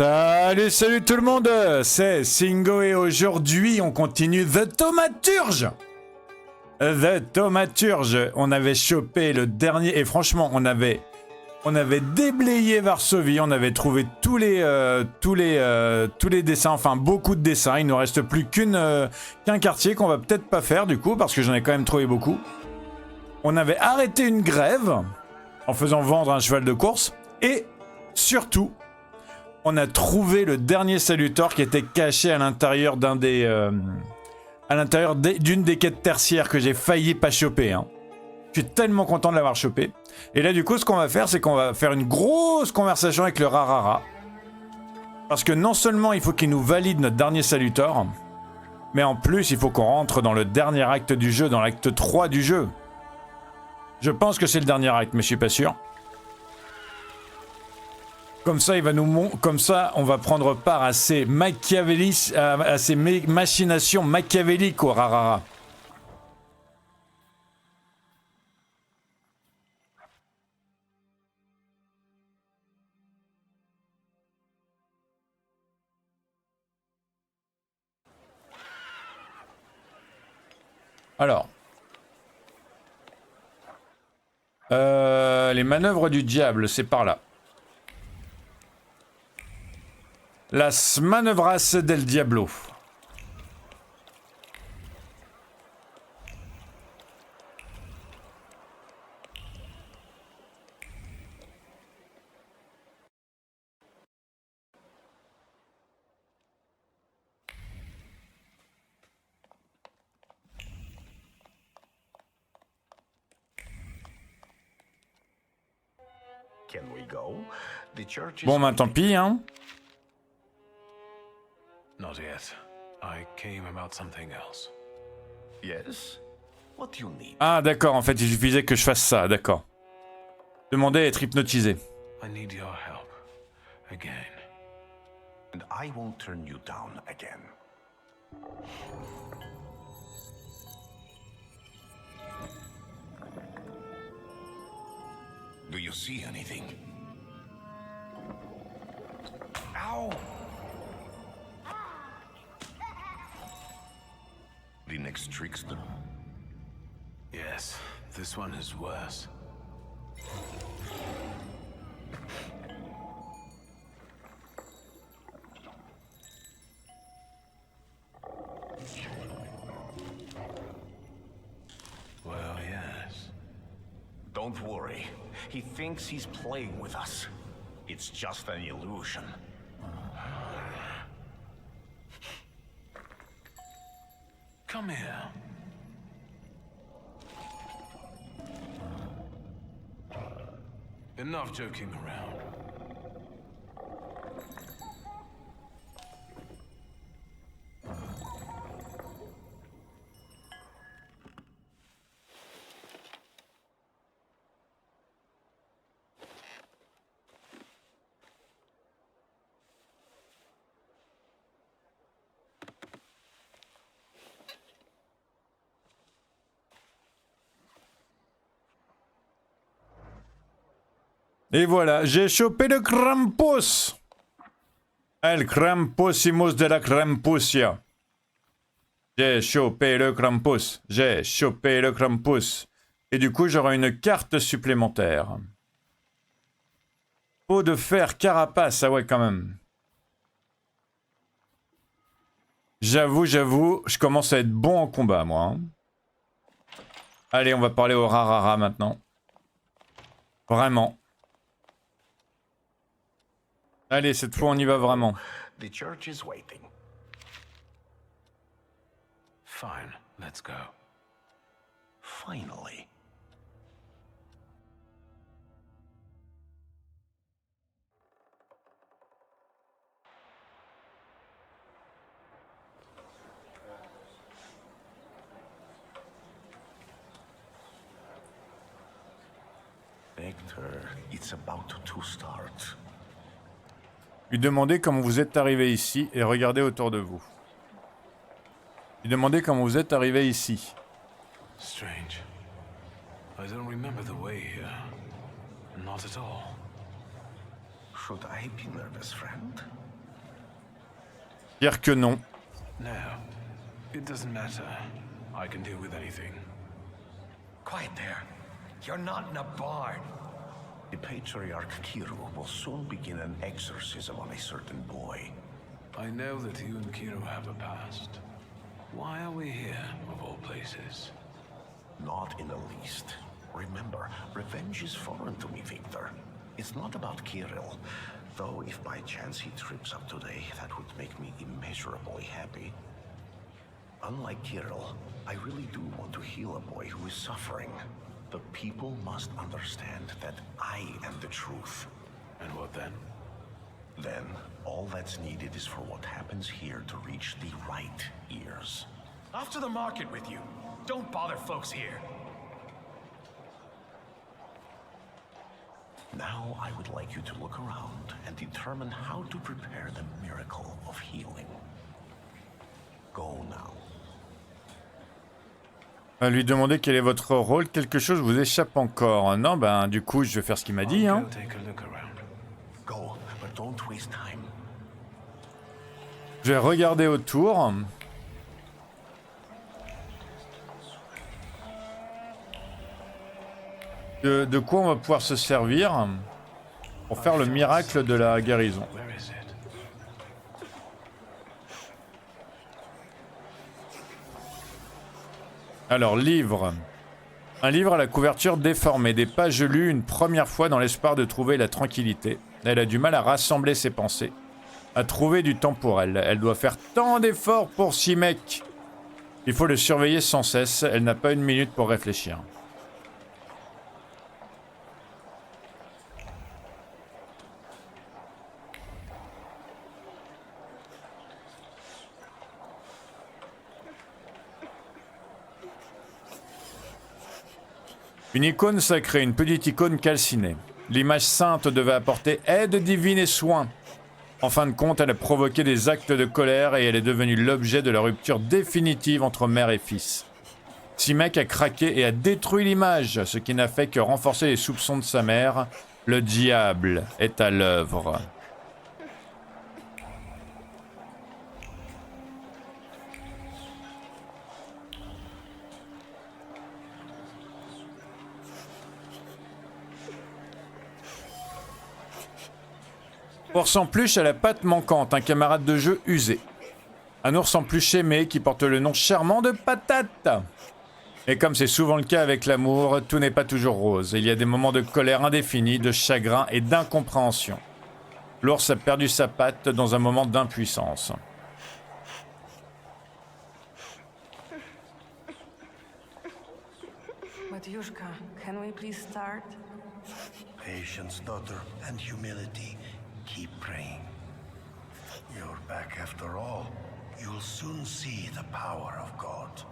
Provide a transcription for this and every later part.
Salut tout le monde, c'est Singo et aujourd'hui on continue The Thaumaturge. The Thaumaturge, on avait chopé le dernier et franchement on avait déblayé Varsovie, on avait trouvé tous les dessins, enfin beaucoup de dessins, il nous reste plus qu'un quartier qu'on va peut-être pas faire du coup parce que j'en ai quand même trouvé beaucoup. On avait arrêté une grève en faisant vendre un cheval de course et surtout on a trouvé le dernier Salutor qui était caché à l'intérieur d'une des quêtes tertiaires que j'ai failli pas choper. Hein. Je suis tellement content de l'avoir chopé. Et là, du coup, ce qu'on va faire, c'est qu'on va faire une grosse conversation avec le Rarara. Parce que non seulement il faut qu'il nous valide notre dernier Salutor, mais en plus, il faut qu'on rentre dans le dernier acte du jeu, dans l'acte 3 du jeu. Je pense que c'est le dernier acte, mais je suis pas sûr. Comme ça, on va prendre part à ces machinations machiavéliques au Rarara. Alors, les manœuvres du diable, c'est par là. Las manœuvras del diablo. Bon, ben tant pis, hein. Not yet. I came about something else. Yes? What do you need? Ah, d'accord, en fait, il suffisait que je fasse ça, d'accord. Demandez à être hypnotisé. I need your help. Again. And I won't turn you down again. Do you see anything? Ow! The next trickster? Yes, this one is worse. Well, yes. Don't worry. He thinks he's playing with us. It's just an illusion. Come here. Enough joking around. Et voilà, j'ai chopé le Krampus. El Krampusimus de la Krampusia. J'ai chopé le Krampus. J'ai chopé le Krampus. Et du coup, j'aurai une carte supplémentaire. Peau de fer carapace, ah ouais, quand même. J'avoue, je commence à être bon en combat, moi. Hein. Allez, on va parler au Rarara maintenant. Vraiment. Allez, cette fois, on y va vraiment. The church is waiting. Fine, let's go. Finally. Victor, it's about to start. Lui demandez comment vous êtes arrivé ici et regardez autour de vous. Lui demandez comment vous êtes arrivé ici. Strange. I don't remember the way here. Not at all. Should I be nervous, friend? Dire que non. No, it doesn't matter. I can deal with anything. Quiet there. You're not in a barn. The Patriarch Kiro will soon begin an exorcism on a certain boy. I know that you and Kiro have a past. Why are we here, of all places? Not in the least. Remember, revenge is foreign to me, Victor. It's not about Kirill. Though if by chance he trips up today, that would make me immeasurably happy. Unlike Kirill, I really do want to heal a boy who is suffering. The people must understand that I am the truth. And what then? Then, all that's needed is for what happens here to reach the right ears. Off to the market with you. Don't bother folks here. Now I would like you to look around and determine how to prepare the miracle of healing. Go now. Lui demander quel est votre rôle, quelque chose vous échappe encore. Non, ben du coup je vais faire ce qu'il m'a dit. I'll Hein. go take a look around. Go, but don't waste time. Je vais regarder autour. De quoi on va pouvoir se servir pour faire le miracle de la guérison. Where is it? Alors, livre. Un livre à la couverture déformée, des pages lues une première fois dans l'espoir de trouver la tranquillité. Elle a du mal à rassembler ses pensées, à trouver du temps pour elle. Elle doit faire tant d'efforts pour Simek. Il faut le surveiller sans cesse, elle n'a pas une minute pour réfléchir. Une icône sacrée, une petite icône calcinée. L'image sainte devait apporter aide divine et soin. En fin de compte, elle a provoqué des actes de colère et elle est devenue l'objet de la rupture définitive entre mère et fils. Simek a craqué et a détruit l'image, ce qui n'a fait que renforcer les soupçons de sa mère. Le diable est à l'œuvre. Ours en peluche à la patte manquante, un camarade de jeu usé. Un ours en peluche aimé qui porte le nom charmant de Patate. Et comme c'est souvent le cas avec l'amour, tout n'est pas toujours rose. Il y a des moments de colère indéfinie, de chagrin et d'incompréhension. L'ours a perdu sa patte dans un moment d'impuissance. Matyushka, can we please start? Patience, daughter, and humility. Keep praying. You're back after all. You'll soon see the power of God.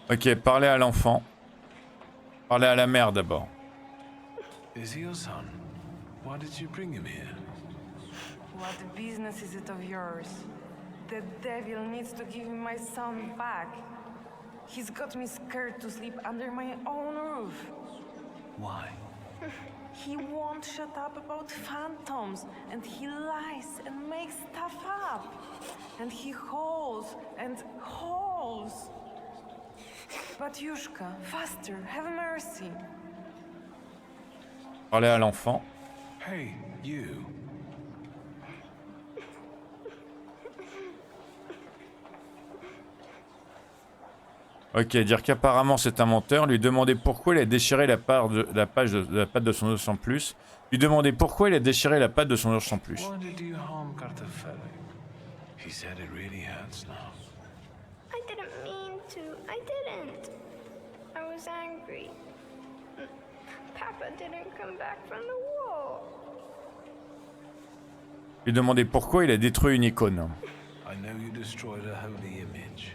Ok, parlez à l'enfant. Parlez à la mère d'abord. Is he your son? Why did you bring him here? What business is it of yours? The devil needs to give me my son back. He's got me scared to sleep under my own roof. Why? He won't shut up about phantoms, and he lies and makes stuff up. And he hauls and hauls. Batyushka, faster, have mercy. Parlez à l'enfant. Hey, you. Ok, dire qu'apparemment c'est un menteur, lui demander pourquoi il a déchiré la patte de son ours en plus. Lui demander pourquoi il a déchiré la patte de son ours en plus. Why did you harm Kartafeli? He said it really hurts now. I didn't mean to. I didn't. I was angry. Papa didn't come back from the war. Lui demander pourquoi il a détruit une icône. I know you destroyed a holy image.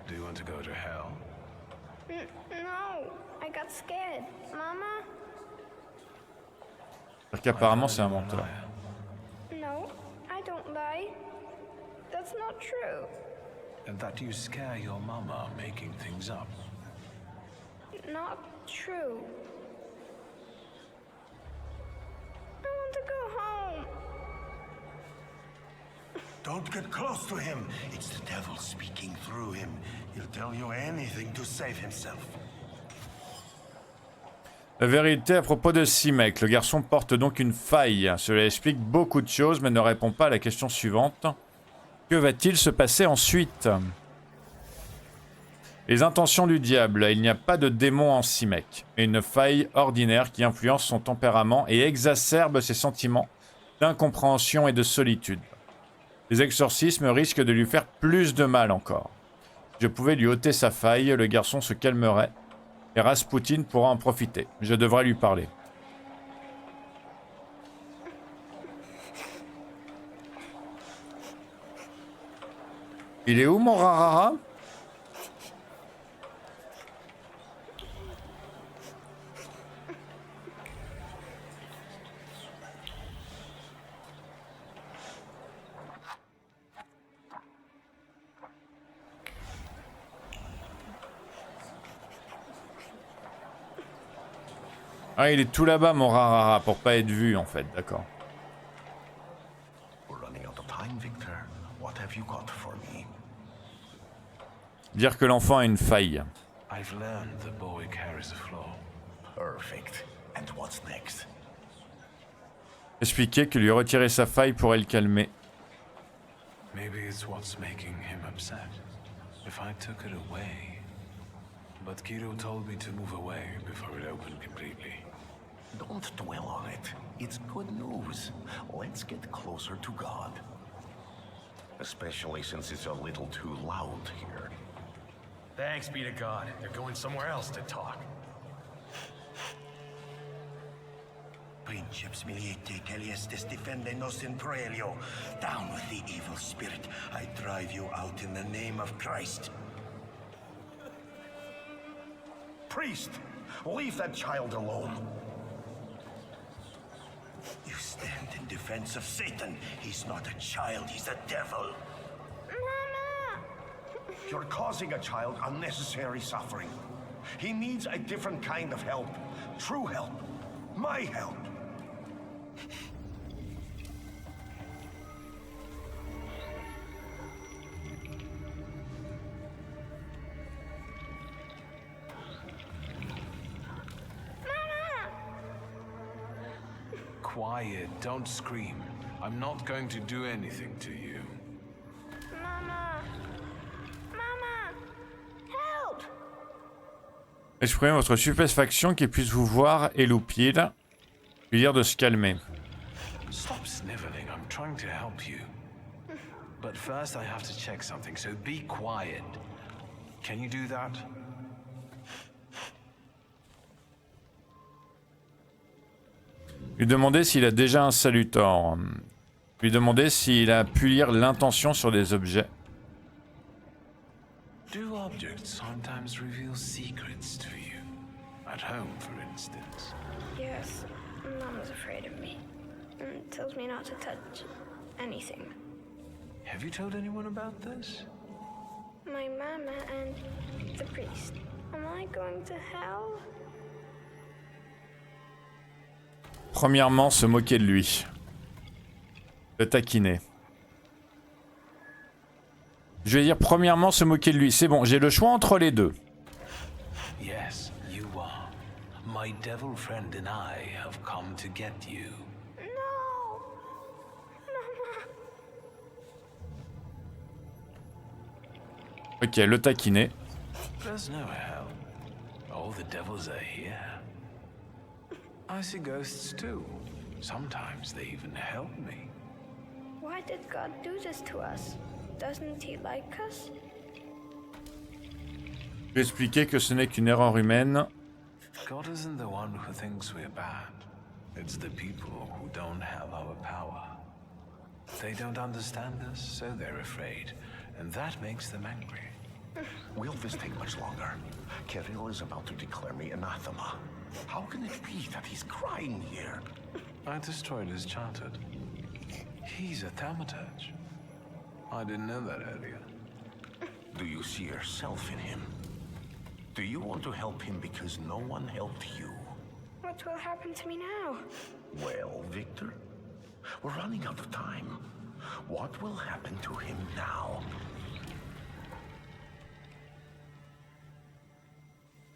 Do you want to go to hell? No, I got scared. Mama? Dire qu'apparemment c'est un menteur. No, I don't lie. That's not true. And that you scare your mama making things up. Not true. I want to go home. Don't get close to him. It's the devil speaking through him. He'll tell you anything to save himself. La vérité à propos de Simek. Le garçon porte donc une faille. Cela explique beaucoup de choses, mais ne répond pas à la question suivante. Que va-t-il se passer ensuite? Les intentions du diable. Il n'y a pas de démon en Simek. Et une faille ordinaire qui influence son tempérament et exacerbe ses sentiments d'incompréhension et de solitude. Les exorcismes risquent de lui faire plus de mal encore. Je pouvais lui ôter sa faille, le garçon se calmerait, et Rasputin pourra en profiter. Je devrais lui parler. Il est où mon rarara? Ah, il est tout là-bas, mon rarara, pour pas être vu, en fait. D'accord. We're running out of time, Victor. What have you got for me? Dire que l'enfant a une faille. I've learned the boy carries a flaw. Perfect. And what's next? Expliquer que lui retirer sa faille pourrait le calmer. Maybe it's what's making him upset. If I took it away. But Kiro told me to move away before it opened completely. Don't dwell on it. It's good news. Let's get closer to God. Especially since it's a little too loud here. Thanks be to God. They're going somewhere else to talk. Princeps miliete celiestes defende nos in proelio. Down with the evil spirit. I drive you out in the name of Christ. Priest, leave that child alone. You stand in defense of Satan. He's not a child, he's a devil. Mama! You're causing a child unnecessary suffering. He needs a different kind of help. True help. My help. Quiet, don't scream. I'm not going to do anything to you. Mama! Mama! Help! Exprimez votre stupéfaction qu'il puisse vous voir et Loupil. Lui dire de se calmer. Stop sniveling, I'm trying to help you. But first I have to check something, so be quiet. Can you do that? Lui demander s'il a déjà un salutor. Lui demander s'il a pu lire l'intention sur des objets. Do objects sometimes reveal secrets to you? At home, for instance. Yes, Mama's afraid of me. And tells me not to touch anything. Have you told anyone about this? My mama and the priest. Am I going to hell? Premièrement, se moquer de lui. Le taquiner. Je vais dire premièrement se moquer de lui. C'est bon, j'ai le choix entre les deux. Yes, you are. My devil friend and I have come to get you. No! Mama! Ok, le taquiner. There's no hell. All the devils are here. I see ghosts too. Sometimes they even help me. Why did God do this to us? Doesn't he like us? Je vais expliquer que ce n'est qu'une erreur humaine. God isn't the one who thinks we're bad. It's the people who don't have our power. They don't understand us, so they're afraid. And that makes them angry. Will this take much longer? Kirill is about to declare me anathema. How can it be that he's crying here? I destroyed his childhood. He's a thaumaturge. I didn't know that earlier. Do you see yourself in him? Do you want to help him because no one helped you? What will happen to me now? Well, Victor, we're running out of time. What will happen to him now?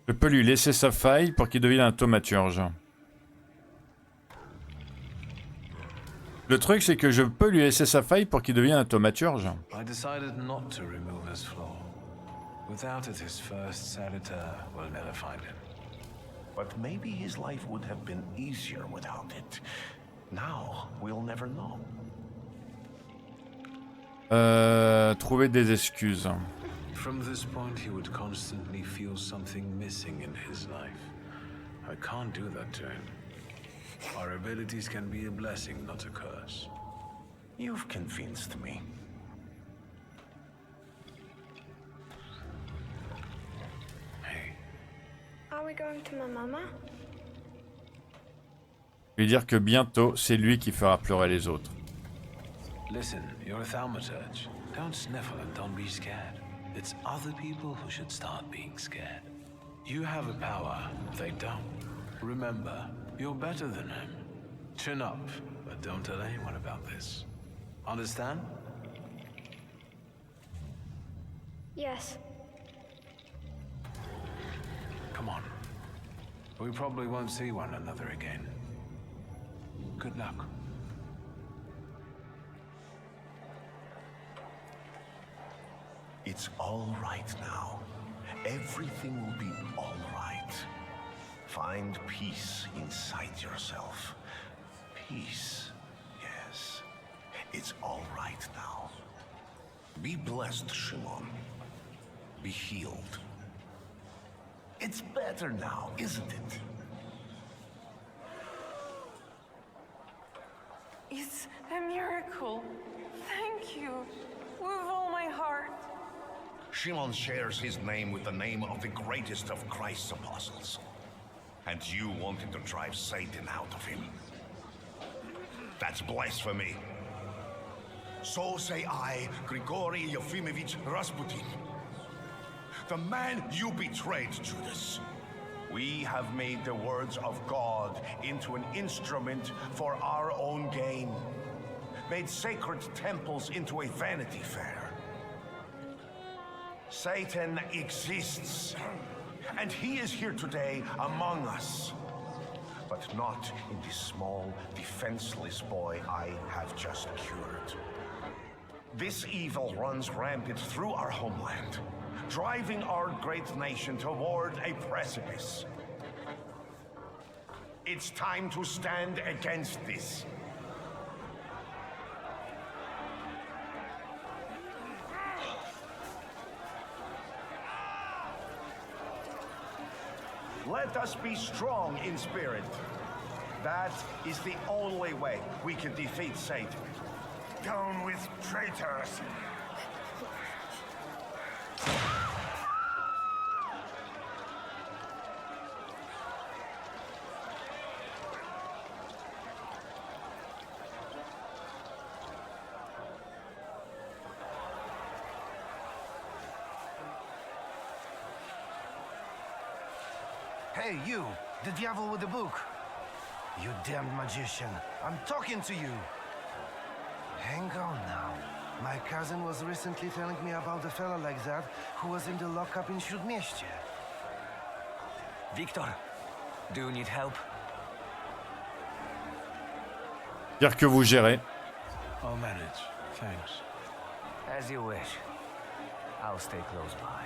Je peux lui laisser sa faille pour qu'il devienne un thaumaturge. Le truc, c'est que je peux lui laisser sa faille pour qu'il devienne un thaumaturge. I decided not to remove his flaw. Without it, his first servitor will never find him. But maybe his life would have been easier without it. Now, we'll never know. Trouver des excuses. From this point, he would constantly feel something missing in his life. I can't do that to him. Our abilities can be a blessing, not a curse. You've convinced me. Hey, Are we going to my mama? Lui dire que bientôt, c'est lui qui fera pleurer les autres. listen, you're a thaumaturge. Don't sniffle and don't be scared. It's other people who should start being scared. You have a power, they don't. Remember, you're better than him. Chin up, but don't tell anyone about this. Understand? Yes. Come on. We probably won't see one another again. Good luck. It's all right now. Everything will be all right. Find peace inside yourself. Peace, yes. It's all right now. Be blessed, Shimon. Be healed. It's better now, isn't it? It's a miracle. Thank you. With all my heart. Shimon shares his name with the name of the greatest of Christ's apostles. And you wanted to drive Satan out of him. That's blasphemy. So say I, Grigory Yefimovich Rasputin. The man you betrayed, Judas. We have made the words of God into an instrument for our own gain. Made sacred temples into a vanity fair. Satan exists, and he is here today among us. But not in this small, defenseless boy I have just cured. This evil runs rampant through our homeland, driving our great nation toward a precipice. It's time to stand against this. Let us be strong in spirit. That is the only way we can defeat Satan. Down with traitors! Hey, you, the devil with the book. You damned magician, I'm talking to you. Hang on now. My cousin was recently telling me about a fella like that who was in the lockup in Śródmieście. Victor, do you need help? Dire que vous gérez. I'll manage. Thanks. As you wish. I'll stay close by.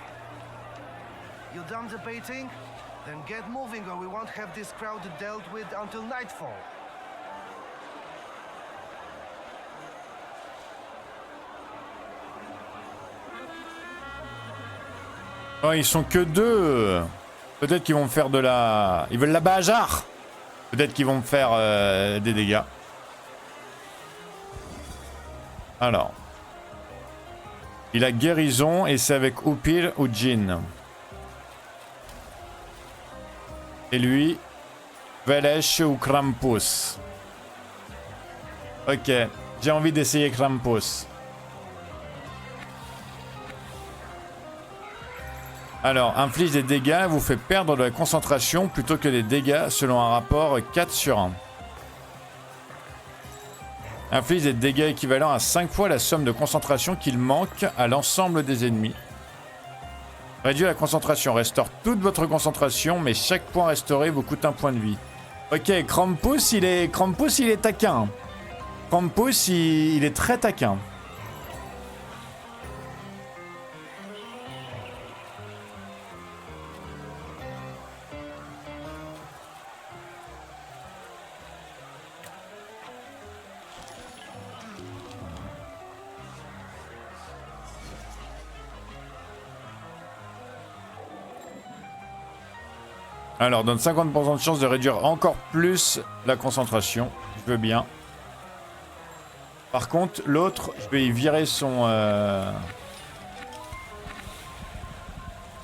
You done debating? Then get moving or we won't have this crowd dealt with until nightfall. Oh, ils sont que deux. Peut-être qu'ils vont me faire de la... Ils veulent la bajarre. Peut-être qu'ils vont me faire des dégâts. Alors. Il a guérison et c'est avec Upir ou Jin. Et lui, Velesh ou Krampus. Ok, j'ai envie d'essayer Krampus. Alors, inflige des dégâts, vous fait perdre de la concentration plutôt que des dégâts selon un rapport 4/1. Inflige des dégâts équivalents à 5 fois la somme de concentration qu'il manque à l'ensemble des ennemis. Réduit la concentration, restaure toute votre concentration, mais chaque point restauré vous coûte 1 point de vie. Ok, Krampus, il est taquin. Krampus, il est très taquin. Alors, donne 50% de chance de réduire encore plus la concentration. Je veux bien. Par contre, l'autre, je vais y virer son...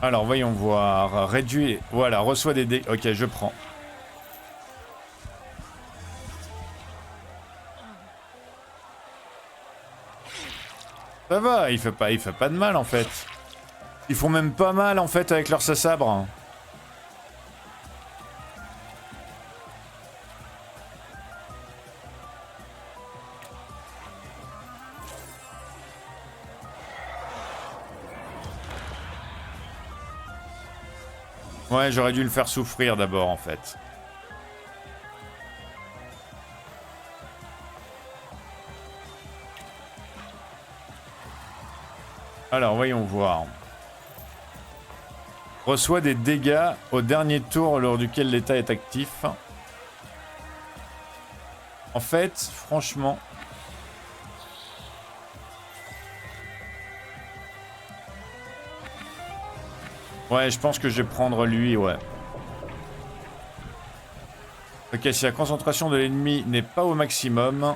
Alors, voyons voir. Réduit... Voilà, reçoit des dégâts. Ok, je prends. Ça va, il fait pas de mal, en fait. Ils font même pas mal, en fait, avec leur sabre. Ouais, j'aurais dû le faire souffrir d'abord, en fait. Alors, voyons voir. Reçoit des dégâts au dernier tour lors duquel l'état est actif. En fait, franchement... Ouais, je pense que je vais prendre lui, ouais. Ok, si la concentration de l'ennemi n'est pas au maximum...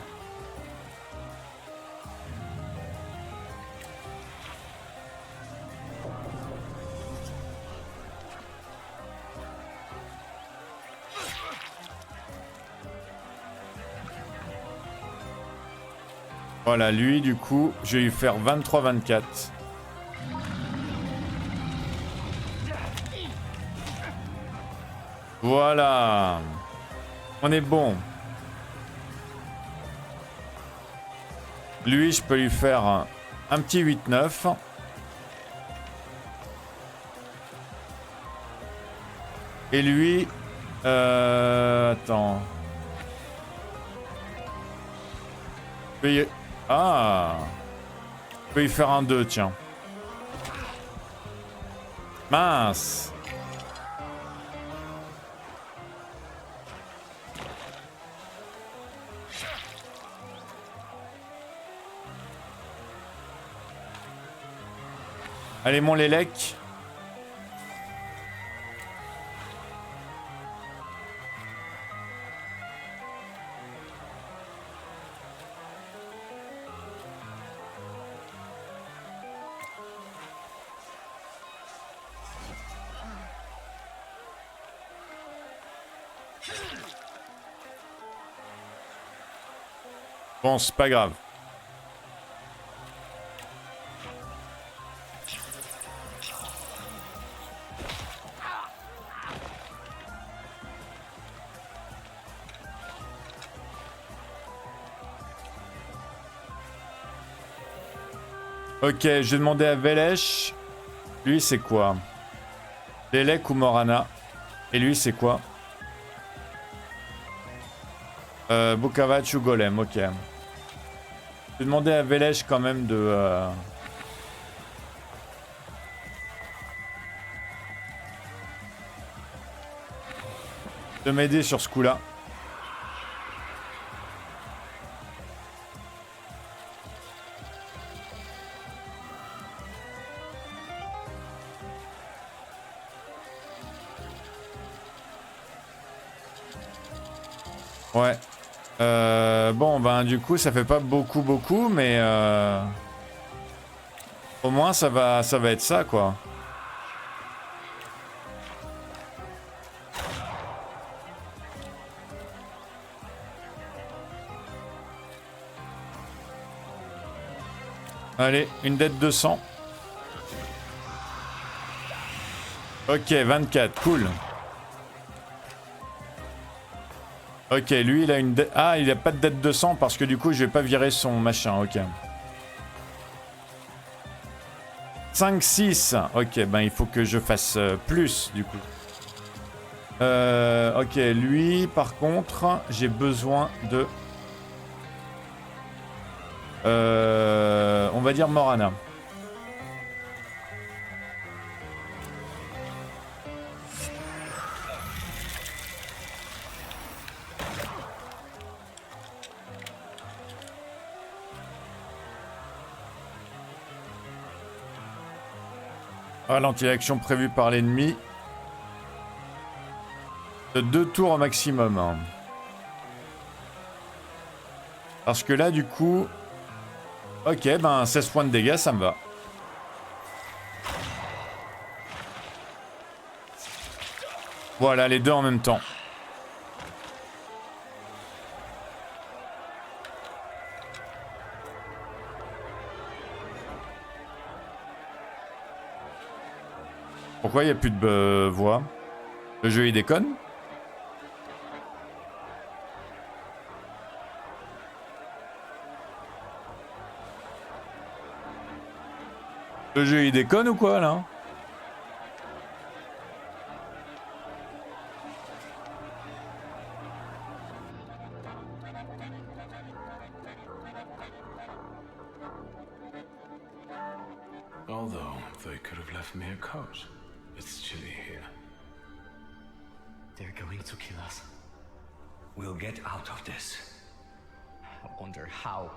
Voilà, lui, du coup, je vais lui faire 23-24. Voilà. On est bon. Lui, je peux lui faire un petit 8-9. Et lui... Attends. Ah. Je peux lui faire un 2, tiens. Mince. Allez, mon Lélec. Bon, c'est pas grave. Ok, je vais demander à Velèche. Lui, c'est quoi? Lélec ou Morana? Et lui, c'est quoi? Bukavac ou Golem, ok. Je vais demander à Velèche quand même de m'aider sur ce coup-là. Ouais. Bon, ben du coup, ça fait pas beaucoup, mais au moins ça va être ça, quoi. Allez, une dette de 100. Ok, 24, cool. Ok, lui, il a une dette... Ah, il a pas de dette de sang parce que du coup, je vais pas virer son machin, ok. 5, 6. Ok, ben il faut que je fasse plus, du coup. Ok, lui, par contre, j'ai besoin de... on va dire Morana. Ralentit l'action prévue par l'ennemi. De 2 tours au maximum. Hein. Parce que là, du coup... Ok, ben 16 points de dégâts, ça me va. Voilà, les deux en même temps. Pourquoi il n'y a plus de voix? Le jeu il déconne? Le jeu il déconne ou quoi là? Although they could have left me a coat. It's chilly here. They're going to kill us. We'll get out of this. I wonder how.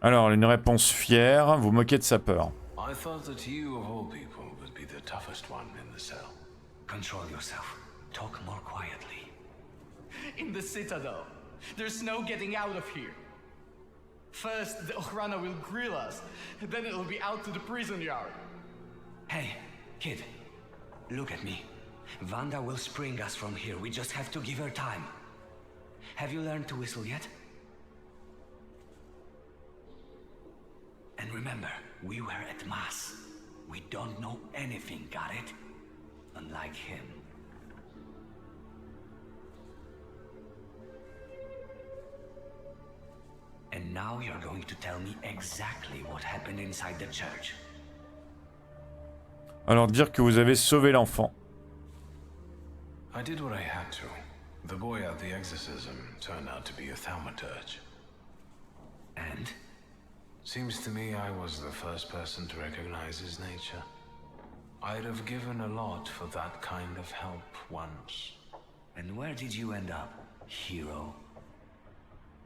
Alors, une réponse fière, vous moquez de sa peur. I thought that you, of all people, would be the toughest one in the cell. Control yourself. Talk more quietly. In the Citadel. There's no getting out of here. First, the Okhrana will grill us, then it'll be out to the prison yard. Hey, kid. Look at me. Vanda will spring us from here. We just have to give her time. Have you learned to whistle yet? And remember, we were at Mass. We don't know anything, got it? Unlike him. And now you're going to tell me exactly what happened inside the church. Alors dire que vous avez sauvé l'enfant. I did what I had to. The boy at the exorcism turned out to be a thaumaturge. And? Seems to me I was the first person to recognize his nature. I'd have given a lot for that kind of help once. And where did you end up, hero?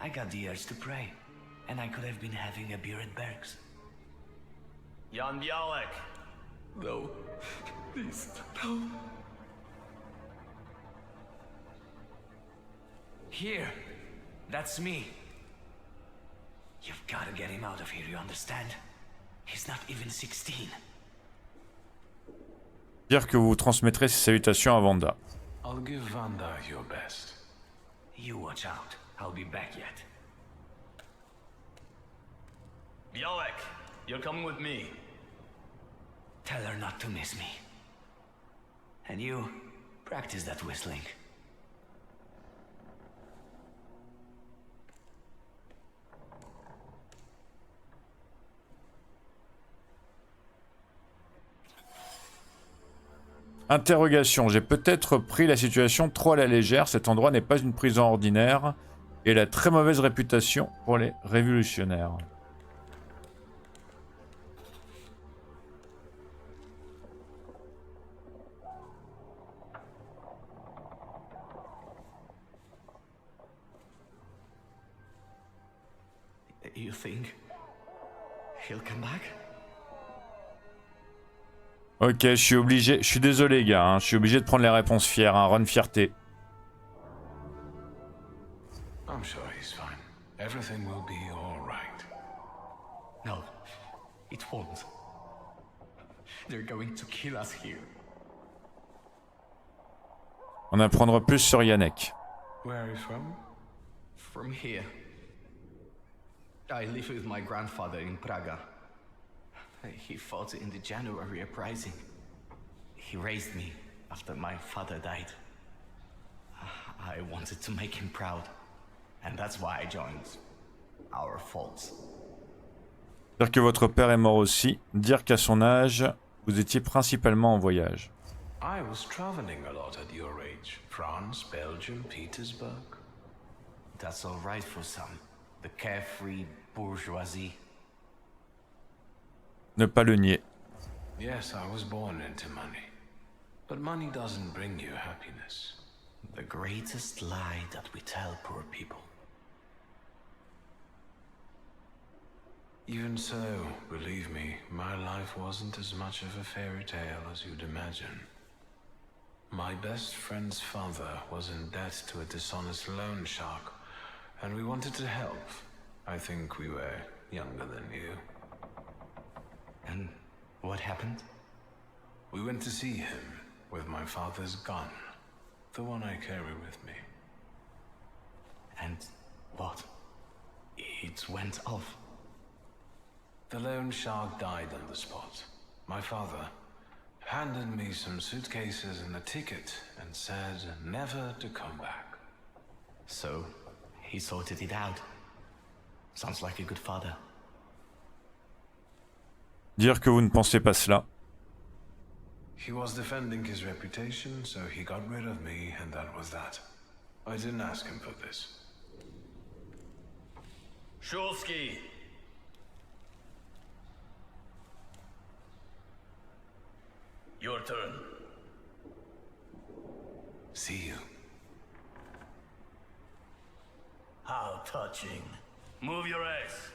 I got the urge to pray, and I could have been having a beer at Berg's. Jan Bialek! No. Please, no. Here. That's me. You've got to get him out of here, you understand? He's not even 16. Dire que vous transmettrez ses salutations à Vanda. I'll give Vanda your best. You watch out. I'll be back yet. Bialek, you're coming with me. Tell her not to miss me. And you, practice that whistling. Interrogation. J'ai peut-être pris la situation trop à la légère. Cet endroit n'est pas une prison ordinaire et il a très mauvaise réputation pour les révolutionnaires. You think he'll come back? Ok, je suis obligé. Je suis désolé, gars. Hein, je suis obligé de prendre les réponses fières. Hein, run fierté. I'm sure he's fine. Everything will be all right. No, it won't. They're going to kill us here. On apprendra plus sur Yannick. Where are you from? From here. I live with my grandfather in Praga. He fought in the January uprising. He raised me after my father died. I wanted to make him proud. And that's why I joined our faults. Dire que votre père est mort aussi, dire qu'à son âge, vous étiez principalement en voyage. I was traveling a lot at your age. France, Belgium, Petersburg. That's all right for some. The carefree bourgeoisie. Ne pas le nier. Yes, I was born into money. But money doesn't bring you happiness. The greatest lie that we tell poor people. Even so, believe me, my life wasn't as much of a fairy tale as you'd imagine. My best friend's father was in debt to a dishonest loan shark, and we wanted to help. I think we were younger than you. And what happened? We went to see him with my father's gun, the one I carry with me. And what? It went off. The loan shark died on the spot. My father handed me some suitcases and a ticket and said never to come back. So, he sorted it out. Sounds like a good father. Dire que vous ne pensez pas cela. He was defending his reputation, so he got rid of me, and that was that. I didn't ask him for this. Shulsky! Your turn. See you. How touching. Move your ass.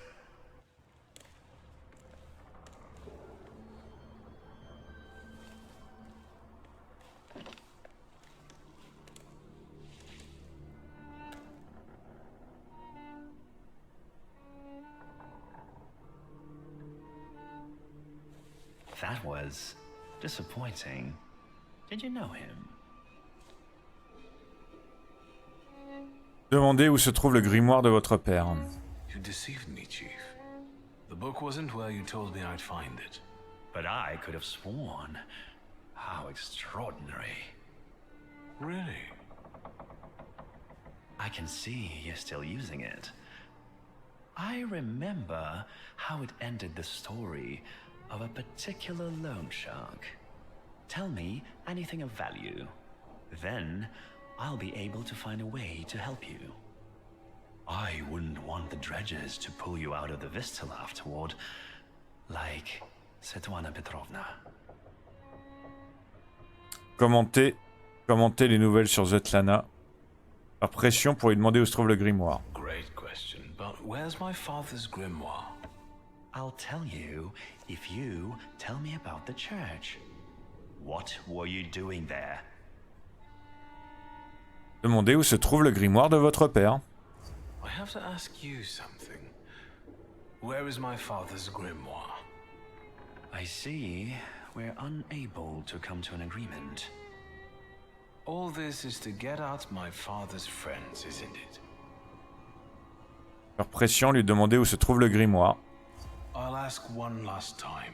That was disappointing. Did you know him? Demandez où se trouve le grimoire de votre père. You deceived me, Chief. The book wasn't where you told me I'd find it. But I could have sworn. How extraordinary. Really? I can see you're still using it. I remember how it ended the story of a particular loan shark. Tell me anything of value. Then I'll be able to find a way to help you. I wouldn't want the dredges to pull you out of the Vistula afterward, like Svetlana Petrovna. Commentez les nouvelles sur Svetlana. Par pression pour lui demander où se trouve le grimoire. Great question, but where's my father's grimoire? I'll tell you if you tell me about the church. What were you doing there? Demandez où se trouve le grimoire de votre père. I have to ask you something. Where is my father's grimoire? I see we're unable to come to an agreement. All this is to get at my father's friends, isn't it? Par pression, lui demander où se trouve le grimoire. I'll ask one last time.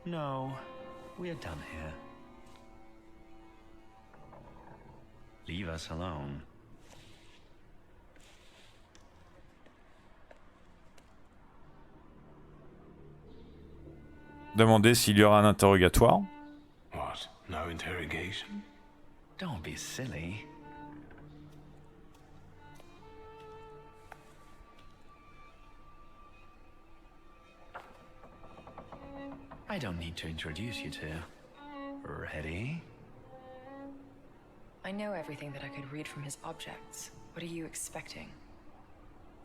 No, we're done here. Leave us alone. Demandez s'il y aura un interrogatoire. What? No interrogation? Don't be silly. I don't need to introduce you two. Ready? I know everything that I could read from his objects. What are you expecting?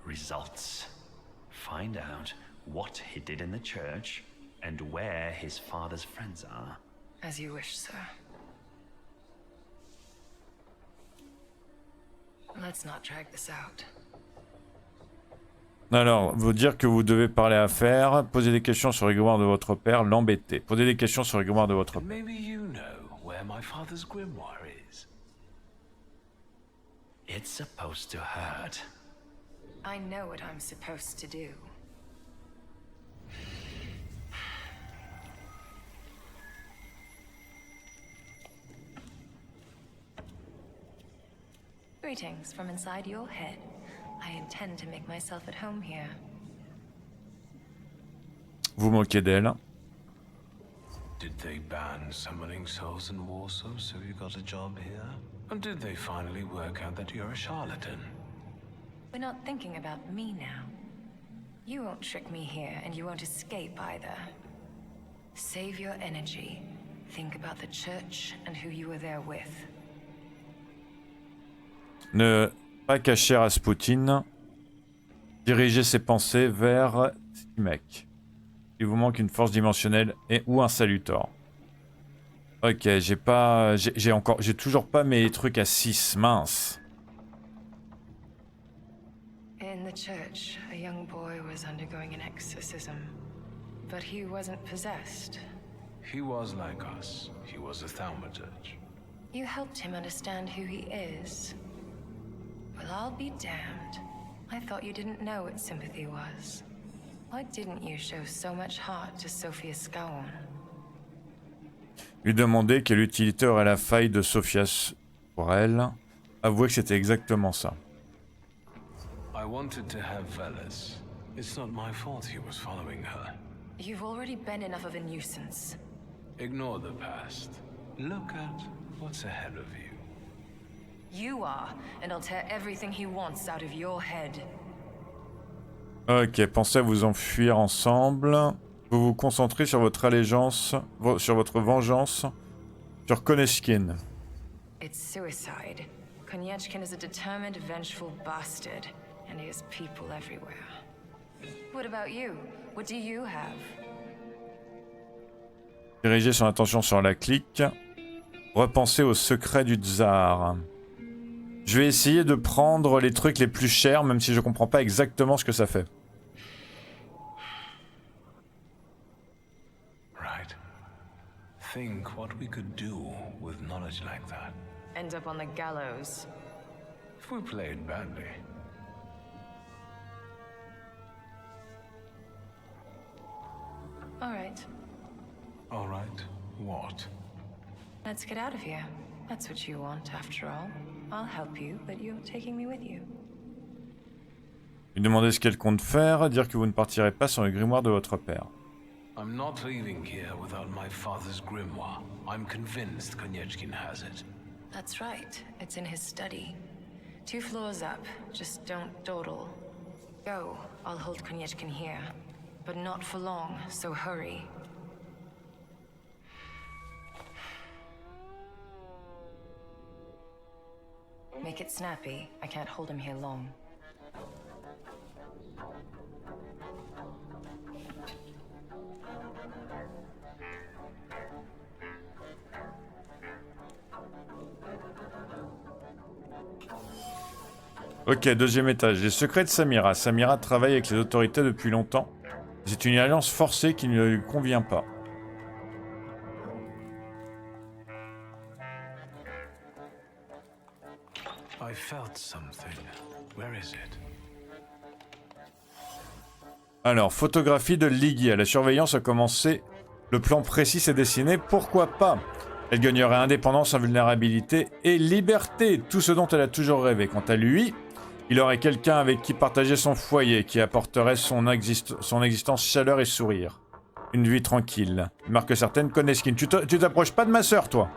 Results. Find out what he did in the church and where his father's friends are. As you wish, sir. Let's not drag this out. Alors, vous dire que vous devez parler à faire, poser des questions sur le grimoire de votre père, l'embêter. Poser des questions sur le grimoire de votre père. Maybe you know where my father's grimoire is. It's supposed to hurt. I know what I'm supposed to do. Greetings from inside your head. I intend to make myself at home here. Vous moquez d'elle. Did they ban summoning souls in Warsaw so you got a job here? And did they finally work out that you're a charlatan? We're not thinking about me now. You won't trick me here, and you won't escape either. Save your energy. Think about the church and who you were there with. Ne pas cacher Rasputin. Diriger ses pensées vers Stimek. Il vous manque une force dimensionnelle et ou un salutor. Ok, j'ai toujours pas mes trucs à 6, mince. In the church, a young boy was undergoing an exorcism, but he wasn't possessed. He was like us. He was a thaumaturge. You helped him understand who he is. Well, I'll be damned. I thought you didn't know what sympathy was. Why didn't you show so much heart to Sophia Scaon? Lui demander quelle utilité aurait la faille de Sophia pour elle. Avouez que c'était exactement ça. I wanted to have Veles. It's not my fault he was following her. You've already been enough of a nuisance. Ignore the past. Look at what's ahead of you. You are, and I'll tear everything he wants out of your head. Ok, pensez à vous enfuir ensemble. Vous vous concentrez sur votre allégeance, sur votre vengeance, sur Konechkin. It's suicide. Koniechkin is a determined, vengeful bastard, and he has people everywhere. What about you? What do you have? Diriger son attention sur la clique. Repenser aux secrets du tsar. Je vais essayer de prendre les trucs les plus chers, même si je comprends pas exactement ce que ça fait. Right. Think what we could do with knowledge like that. End up on the gallows. If we played badly. All right. All right. What? Let's get out of here. That's what you want, after all. I'll help you, but you're taking me with you. Lui demander ce qu'elle compte faire, dire que vous ne partirez pas sans le grimoire de votre père. I'm not leaving here without my father's grimoire. I'm convinced Koniechkin has it. That's right. It's in his study. 2 floors up. Just don't dawdle. Go. I'll hold Koniechkin here. But not for long, so hurry. Make it snappy. I can't hold him here long. Ok, deuxième étage. Les secrets de Samira. Samira travaille avec les autorités depuis longtemps. C'est une alliance forcée qui ne lui convient pas. I felt something. Where is it? Alors, photographie de Ligia. La surveillance a commencé. Le plan précis s'est dessiné. Pourquoi pas? Elle gagnerait indépendance, invulnérabilité et liberté. Tout ce dont elle a toujours rêvé. Quant à lui, il aurait quelqu'un avec qui partager son foyer, qui apporterait son existence chaleur et sourire. Une vie tranquille. Marque certaine, Konechkin. Tu t'approches pas de ma sœur, toi?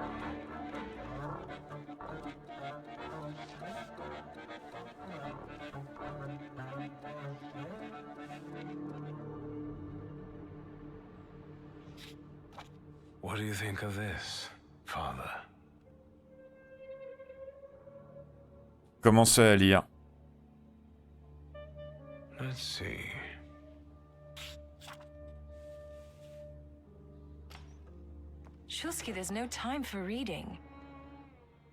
What do you think of this, father? Commencez à lire. Let's see. Shulsky, there's no time for reading.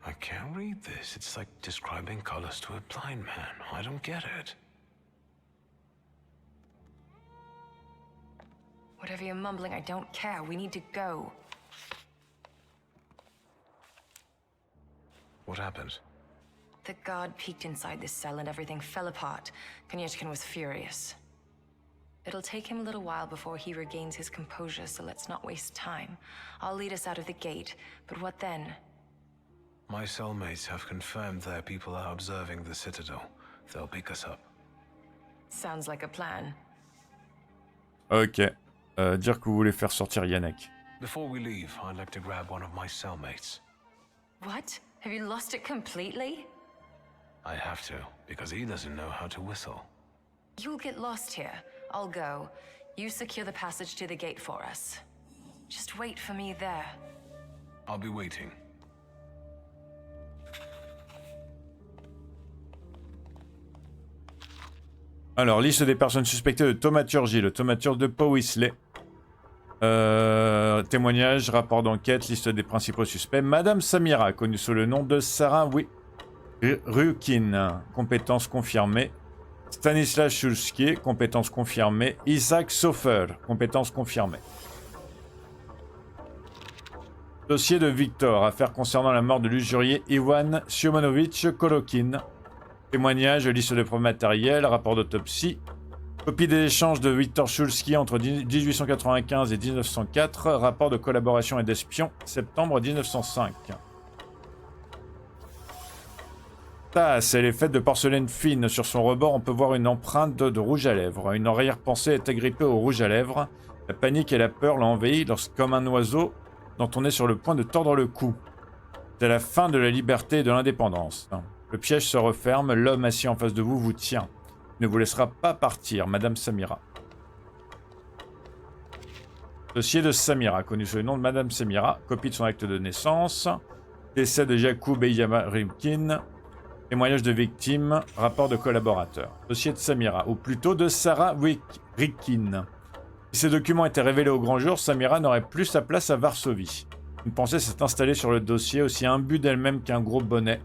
I can't read this. It's like describing colors to a blind man. I don't get it. Whatever you're mumbling, I don't care. We need to go. What happened? The guard peeked inside this cell and everything fell apart. Koniechkin was furious. It'll take him a little while before he regains his composure, so let's not waste time. I'll lead us out of the gate, but what then? My cellmates have confirmed their people are observing the Citadel. They'll pick us up. Sounds like a plan. Ok. Dire que vous voulez faire sortir Yannick. Before we leave, I'd like to grab one of my cellmates. What? Have you lost it completely? I have to, because he doesn't know how to whistle. You'll get lost here. I'll go. You secure the passage to the gate for us. Just wait for me there. I'll be waiting. Alors, liste des personnes suspectées de thaumaturgie. Le thaumaturge de Powisley. Témoignage, rapport d'enquête, liste des principaux suspects. Madame Samira, connue sous le nom de Sarah Rukin, compétences confirmées. Stanislas Shulski, compétences confirmées. Isaac Sofer, compétences confirmées. Dossier de Victor, affaire concernant la mort de l'usurier Ivan Simonovitch Kolokin. Témoignage, liste de preuves matérielles, rapport d'autopsie. Copie des échanges de Victor Shulski entre 1895 et 1904, rapport de collaboration et d'espion, septembre 1905. Tasse, elle est faite de porcelaine fine. Sur son rebord, on peut voir une empreinte de rouge à lèvres. Une arrière-pensée est agrippée au rouge à lèvres. La panique et la peur l'ont envahi comme un oiseau dont on est sur le point de tordre le cou. C'est la fin de la liberté et de l'indépendance. Le piège se referme, l'homme assis en face de vous tient. Il ne vous laissera pas partir, Madame Samira. Dossier de Samira, connu sous le nom de Madame Samira, copie de son acte de naissance, décès de Jakub Rimkin, témoignage de victime, rapport de collaborateur. Dossier de Samira, ou plutôt de Sarah Rikin. Si ces documents étaient révélés au grand jour, Samira n'aurait plus sa place à Varsovie. Une pensée s'est installée sur le dossier, aussi imbue d'elle-même qu'un gros bonnet.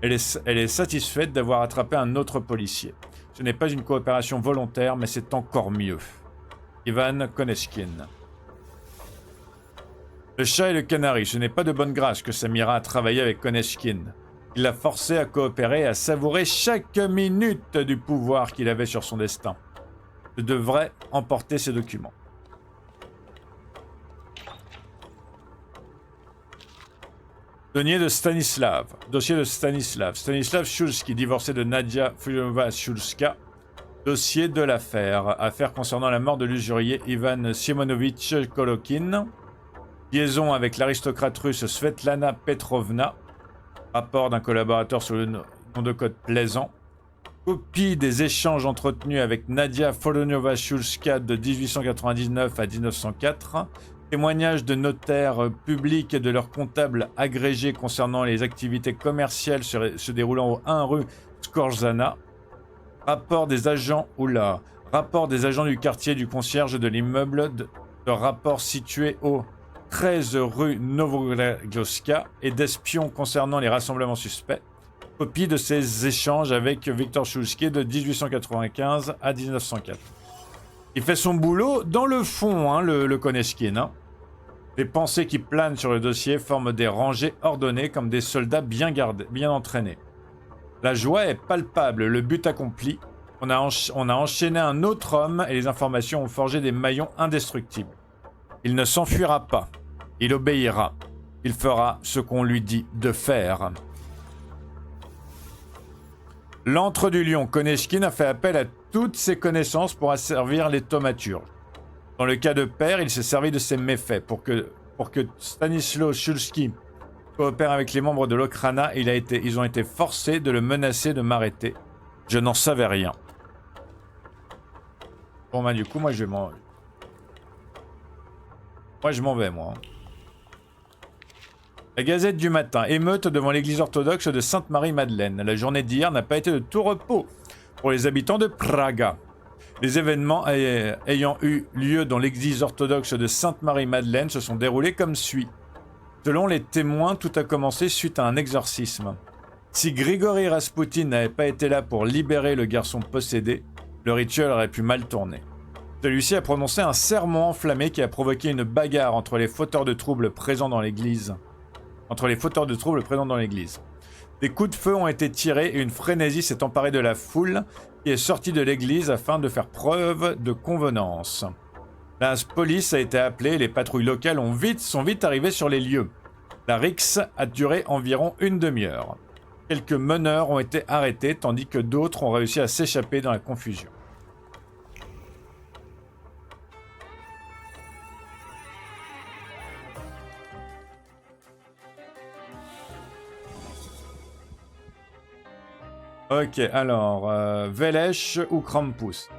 Elle est satisfaite d'avoir attrapé un autre policier. Ce n'est pas une coopération volontaire, mais c'est encore mieux. Ivan Koneskin. Le chat et le canari, ce n'est pas de bonne grâce que Samira a travaillé avec Koneskin. Il l'a forcé à coopérer et à savourer chaque minute du pouvoir qu'il avait sur son destin. Je devrais emporter ces documents. Dossier de Stanislav. Dossier de Stanislav. Stanislav Shulski, divorcé de Nadia Fulova Shulska. Dossier de l'affaire. Affaire concernant la mort de l'usurier Ivan Simonovitch Kolokin. Liaison avec l'aristocrate russe Svetlana Petrovna. Rapport d'un collaborateur sous le nom de code plaisant. Copie des échanges entretenus avec Nadia Foloniova Shulska de 1899 à 1904. Témoignages de notaires publics et de leurs comptables agrégés concernant les activités commerciales se déroulant au 1 rue Skorzana. Rapport des agents rapport des agents du quartier du concierge de l'immeuble de rapport situé au 13 rue Novogradovska et d'espions concernant les rassemblements suspects. Copie de ces échanges avec Victor Shulski de 1895 à 1904. Il fait son boulot dans le fond, hein, le Koneskin. Hein. Les pensées qui planent sur le dossier forment des rangées ordonnées comme des soldats bien gardés, bien entraînés. La joie est palpable, le but accompli. On a enchaîné un autre homme et les informations ont forgé des maillons indestructibles. Il ne s'enfuira pas. Il obéira. Il fera ce qu'on lui dit de faire. L'antre du lion, Koneskin a fait appel à toutes ses connaissances pour asservir les thaumaturges. Dans le cas de père, il s'est servi de ses méfaits. Pour que Stanislas Shulski coopère avec les membres de l'Okhrana, ils ont été forcés de le menacer de m'arrêter. Je n'en savais rien. Bon bah du coup, moi je m'en vais, moi. La Gazette du matin. Émeute devant l'église orthodoxe de Sainte-Marie-Madeleine. La journée d'hier n'a pas été de tout repos pour les habitants de Praga. Les événements ayant eu lieu dans l'église orthodoxe de Sainte-Marie-Madeleine se sont déroulés comme suit. Selon les témoins, tout a commencé suite à un exorcisme. Si Grigory Rasputin n'avait pas été là pour libérer le garçon possédé, le rituel aurait pu mal tourner. Celui-ci a prononcé un sermon enflammé qui a provoqué une bagarre entre les fauteurs de troubles présents dans l'église. Des coups de feu ont été tirés et une frénésie s'est emparée de la foule qui est sortie de l'église afin de faire preuve de convenance. La police a été appelée et les patrouilles locales sont vite arrivées sur les lieux. La rixe a duré environ une demi-heure. Quelques meneurs ont été arrêtés, tandis que d'autres ont réussi à s'échapper dans la confusion. Ok, alors, Velèche ou Krampus?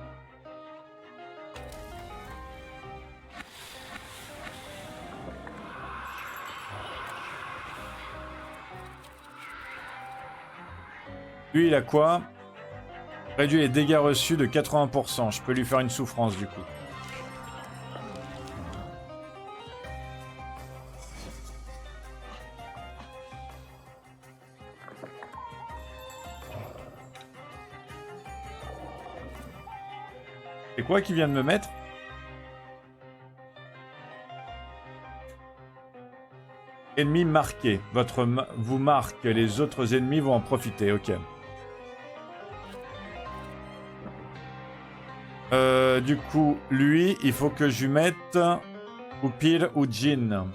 Lui, il a quoi? Réduit les dégâts reçus de 80%. Je peux lui faire une souffrance, du coup. C'est quoi qui vient de me mettre? Ennemi marqué. Vous marque, les autres ennemis vont en profiter. Ok. Du coup, lui, il faut que je lui mette ou Pile ou Jin.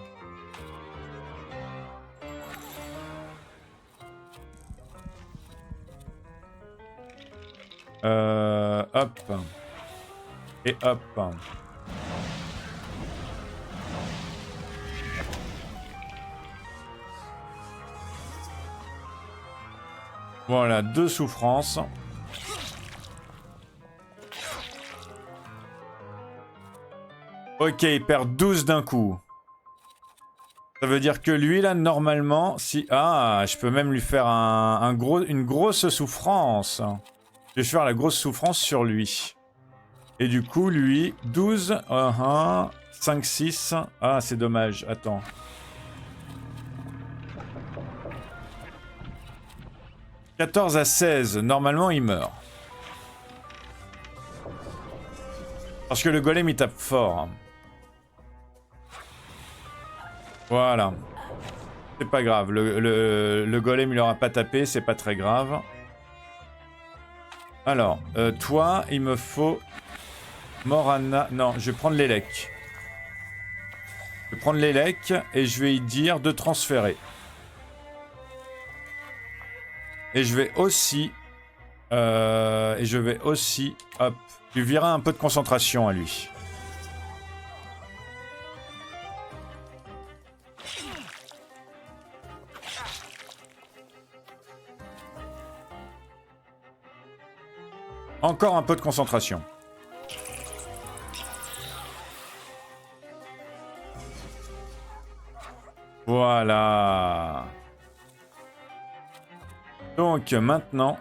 Hop. Et hop. Voilà, 2 souffrances. Ok, il perd 12 d'un coup. Ça veut dire que lui, là, normalement, si... Ah, je peux même lui faire une grosse souffrance. Je vais faire la grosse souffrance sur lui. Et du coup, lui, 12, 5, 6... Ah, c'est dommage, attends. « 14 à 16, normalement il meurt. Parce que le golem il tape fort. Voilà. C'est pas grave, le golem il aura pas tapé, c'est pas très grave. Alors, toi, il me faut... Morana... Non, je vais prendre l'élec. Je vais prendre l'élec et je vais lui dire de transférer. Et je vais aussi... hop, lui virer un peu de concentration à lui. Encore un peu de concentration. Voilà. Donc maintenant...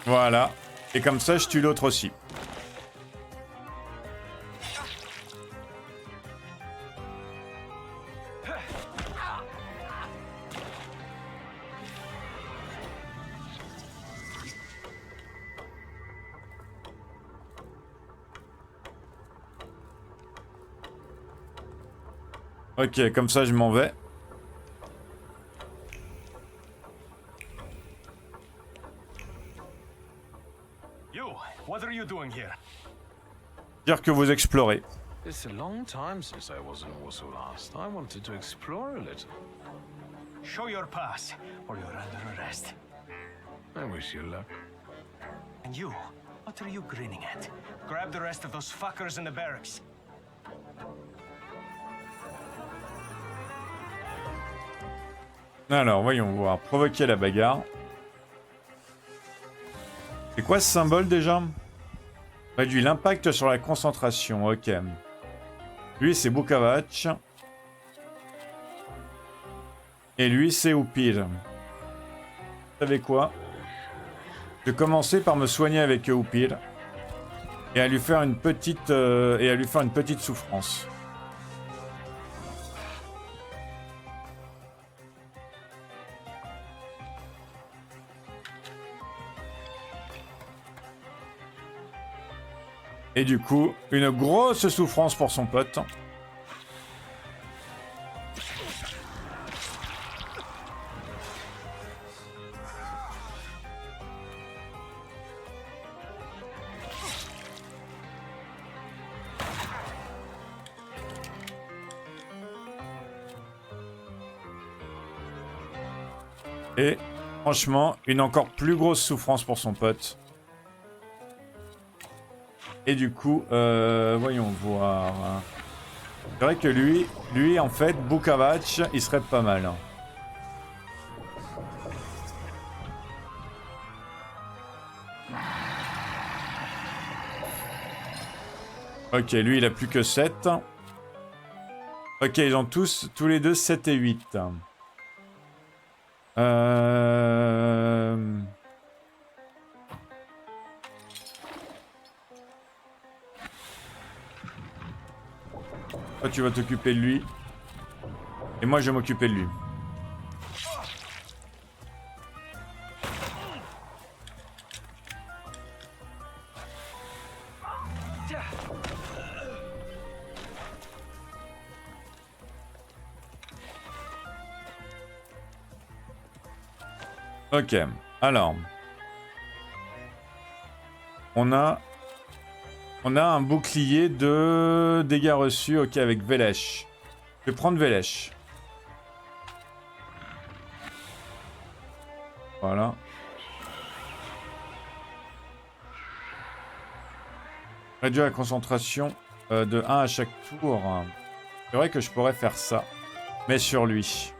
Voilà. Et comme ça, je tue l'autre aussi. Ok, comme ça, je m'en vais. Dire que vous explorez. It's a long time since I was in Warsaw last. I wanted to explore a little. Show your pass, or you're under arrest. I wish you luck. And you, what are you grinning at? Grab the rest of those fuckers in the barracks. Alors, voyons voir. Provoquer la bagarre. C'est quoi ce symbole déjà? Réduit l'impact sur la concentration. Ok. Lui, c'est Bukavac. Et lui, c'est Upil. Vous savez quoi? Je vais commencer par me soigner avec Upil. Et à lui faire une petite, souffrance. Et du coup, une grosse souffrance pour son pote. Et franchement, une encore plus grosse souffrance pour son pote. Et du coup, voyons voir. C'est vrai que lui en fait, Bukavach, il serait pas mal. Ok, lui il a plus que 7. Ok, ils ont tous les deux 7 et 8. Toi, tu vas t'occuper de lui. Et moi, je vais m'occuper de lui. Ok, alors. On a un bouclier de dégâts reçus, ok, avec Velesh. Je vais prendre Velesh. Voilà. Réduire la concentration de 1 à chaque tour. C'est vrai que je pourrais faire ça. Mais sur lui.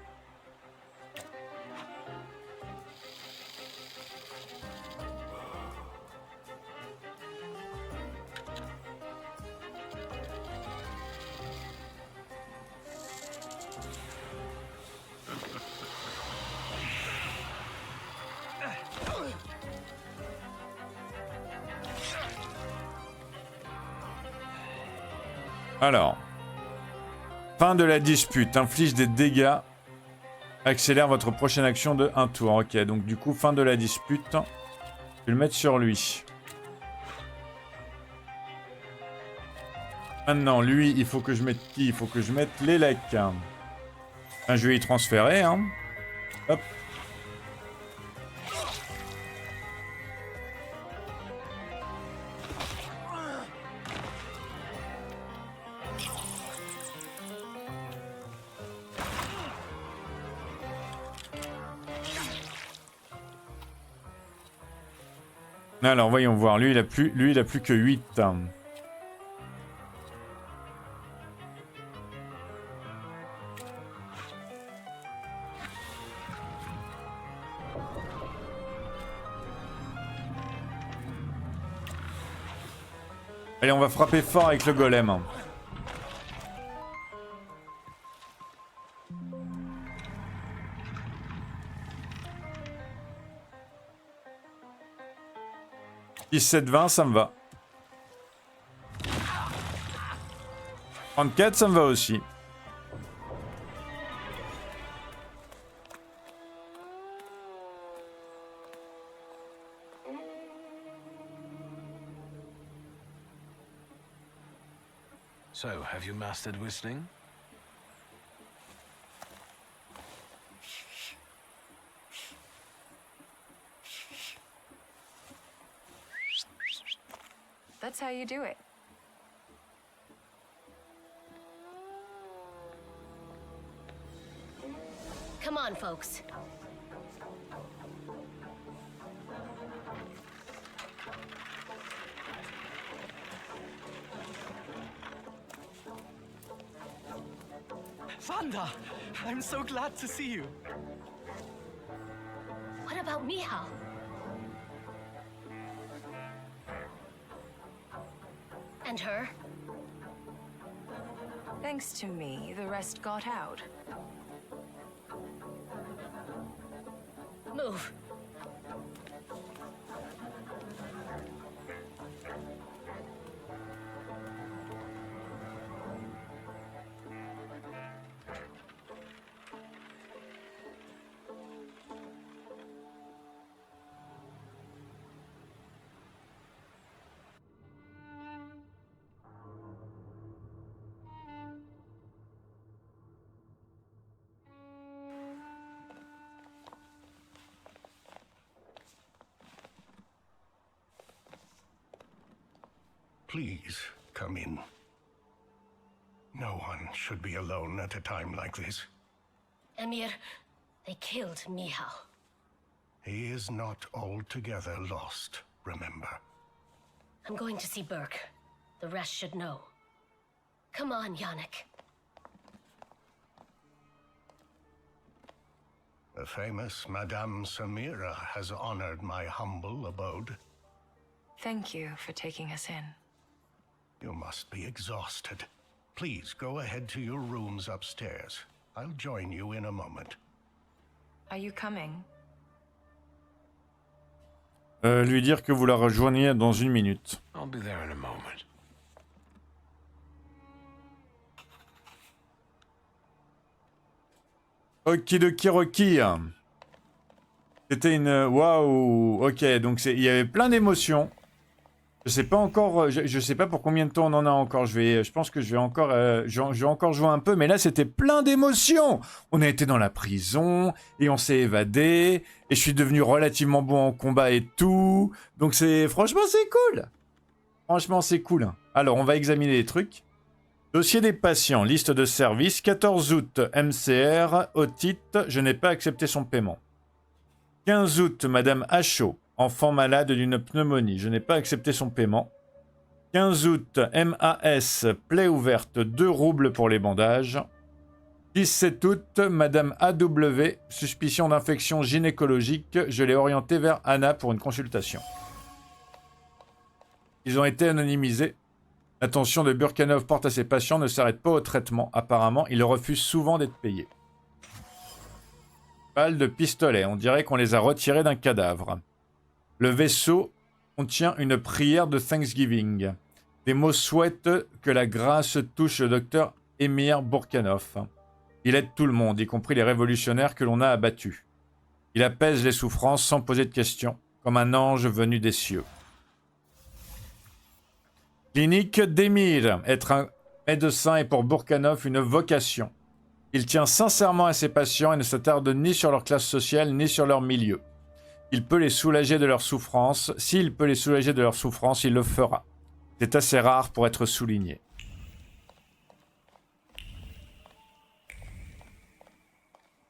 Alors, fin de la dispute, inflige des dégâts, accélère votre prochaine action de 1 tour. Ok, donc du coup, fin de la dispute, je vais le mettre sur lui. Maintenant, lui, il faut que je mette qui? Il faut que je mette l'Elec. Enfin, je vais y transférer, hein. Hop. Alors, voyons voir. Lui, il a plus que 8. Allez, on va frapper fort avec le golem. « 17-20, ça me va. 34, ça me va aussi. So, have you mastered whistling? That's how you do it. Come on, folks. Vanda! I'm so glad to see you. What about Mihal? And her? Thanks to me, the rest got out. Move. Please, come in. No one should be alone at a time like this. Emir, they killed Mihal. He is not altogether lost, remember. I'm going to see Burke. The rest should know. Come on, Yannick. The famous Madame Samira has honored my humble abode. Thank you for taking us in. You must be exhausted. Please go ahead to your rooms upstairs. I'll join you in a moment. Are you coming? Lui dire que vous la rejoignez dans 1 minute. I'll be there in a moment. Okidoki Rocky. C'était une... Waouh. Ok, donc il y avait plein d'émotions. Je sais pas encore... Je sais pas pour combien de temps on en a encore. Je pense que je vais encore jouer un peu. Mais là, c'était plein d'émotions. On a été dans la prison. Et on s'est évadé. Et je suis devenu relativement bon en combat et tout. Donc franchement, c'est cool. Franchement, c'est cool. Alors, on va examiner les trucs. Dossier des patients, liste de services, 14 août, MCR, otite, je n'ai pas accepté son paiement. 15 août, Madame Hachaud, enfant malade d'une pneumonie, je n'ai pas accepté son paiement. 15 août, MAS, plaie ouverte, 2 roubles pour les bandages. 17 août, Madame AW, suspicion d'infection gynécologique, je l'ai orientée vers Anna pour une consultation. Ils ont été anonymisés. L'attention de Burkanov porte à ses patients ne s'arrête pas au traitement. Apparemment, il refuse souvent d'être payé. Balles de pistolet. On dirait qu'on les a retirées d'un cadavre. Le vaisseau contient une prière de Thanksgiving. Des mots souhaitent que la grâce touche le docteur Emir Burkanov. Il aide tout le monde, y compris les révolutionnaires que l'on a abattus. Il apaise les souffrances sans poser de questions, comme un ange venu des cieux. Clinique d'Emir. Être un médecin est pour Burkanov une vocation. Il tient sincèrement à ses patients et ne s'attarde ni sur leur classe sociale ni sur leur milieu. Il peut les soulager de leur souffrance. S'il peut les soulager de leur souffrance, il le fera. C'est assez rare pour être souligné.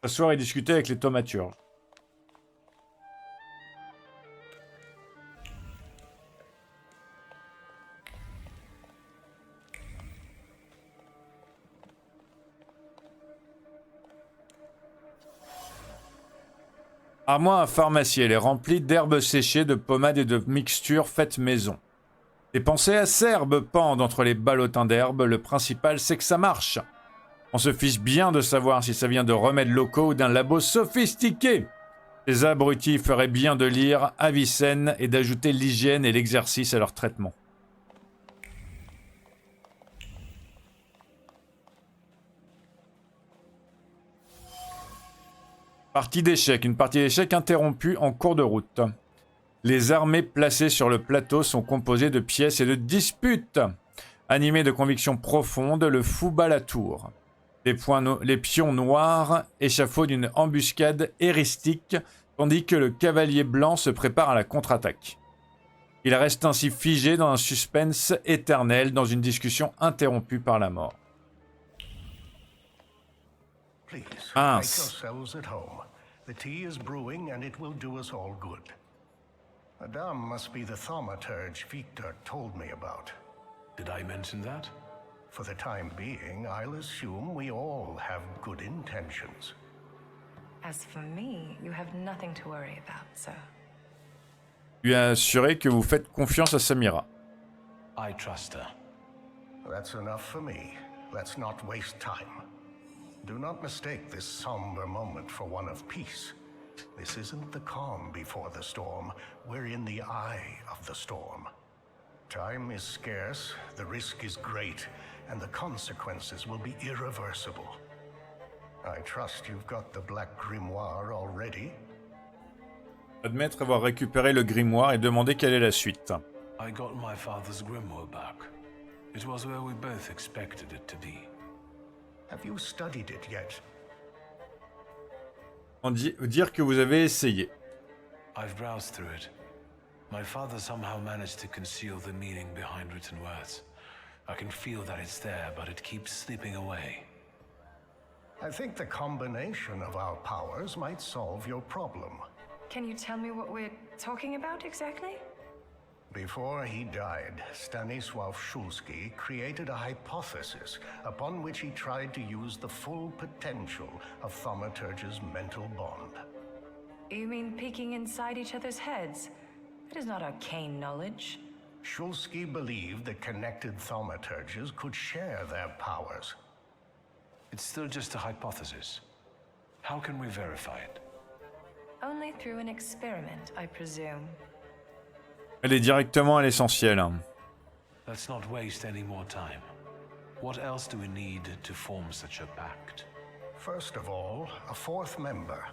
S'asseoir et discuter avec les thaumaturges. Armoire à pharmacie, elle est remplie d'herbes séchées, de pommades et de mixtures faites maison. Des pensées acerbes pendent entre les ballotins d'herbes, le principal c'est que ça marche. On se fiche bien de savoir si ça vient de remèdes locaux ou d'un labo sophistiqué. Ces abrutis feraient bien de lire Avicenne et d'ajouter l'hygiène et l'exercice à leur traitement. Partie d'échecs. Une partie d'échecs interrompue en cours de route. Les armées placées sur le plateau sont composées de pièces et de disputes. Animé de convictions profondes, le fou bat la tour. Les pions noirs échafaudent une embuscade héristique, tandis que le cavalier blanc se prépare à la contre-attaque. Il reste ainsi figé dans un suspense éternel, dans une discussion interrompue par la mort. Please, make yourselves at home. The tea is brewing and it will do us all good. Madame must be the thaumaturge Victor told me about. Did I mention that? For the time being, I'll assume we all have good intentions. As for me, you have nothing to worry about, sir. Lui a assuré que vous faites confiance à Samira. I trust her. That's enough for me. Let's not waste time. Do not mistake this somber moment for one of peace. This isn't the calm before the storm. We're in the eye of the storm. Time is scarce, the risk is great, and the consequences will be irreversible. I trust you've got the Black Grimoire already. Admettre avoir récupéré le grimoire et demander quelle est la suite. I got my father's grimoire back. It was where we both expected it to be. Have you studied it yet? Dire que vous avez essayé. I've browsed through it. My father somehow managed to conceal the meaning behind written words. I can feel that it's there, but it keeps slipping away. I think the combination of our powers might solve your problem. Can you tell me what we're talking about exactly? Before he died, Stanisław Szulski created a hypothesis upon which he tried to use the full potential of Thaumaturge's mental bond. You mean peeking inside each other's heads? That is not arcane knowledge. Szulski believed that connected Thaumaturges could share their powers. It's still just a hypothesis. How can we verify it? Only through an experiment, I presume. Elle est directement à l'essentiel. Let's not waste any more time. What else do we need to form such a pact? First of all, a fourth member.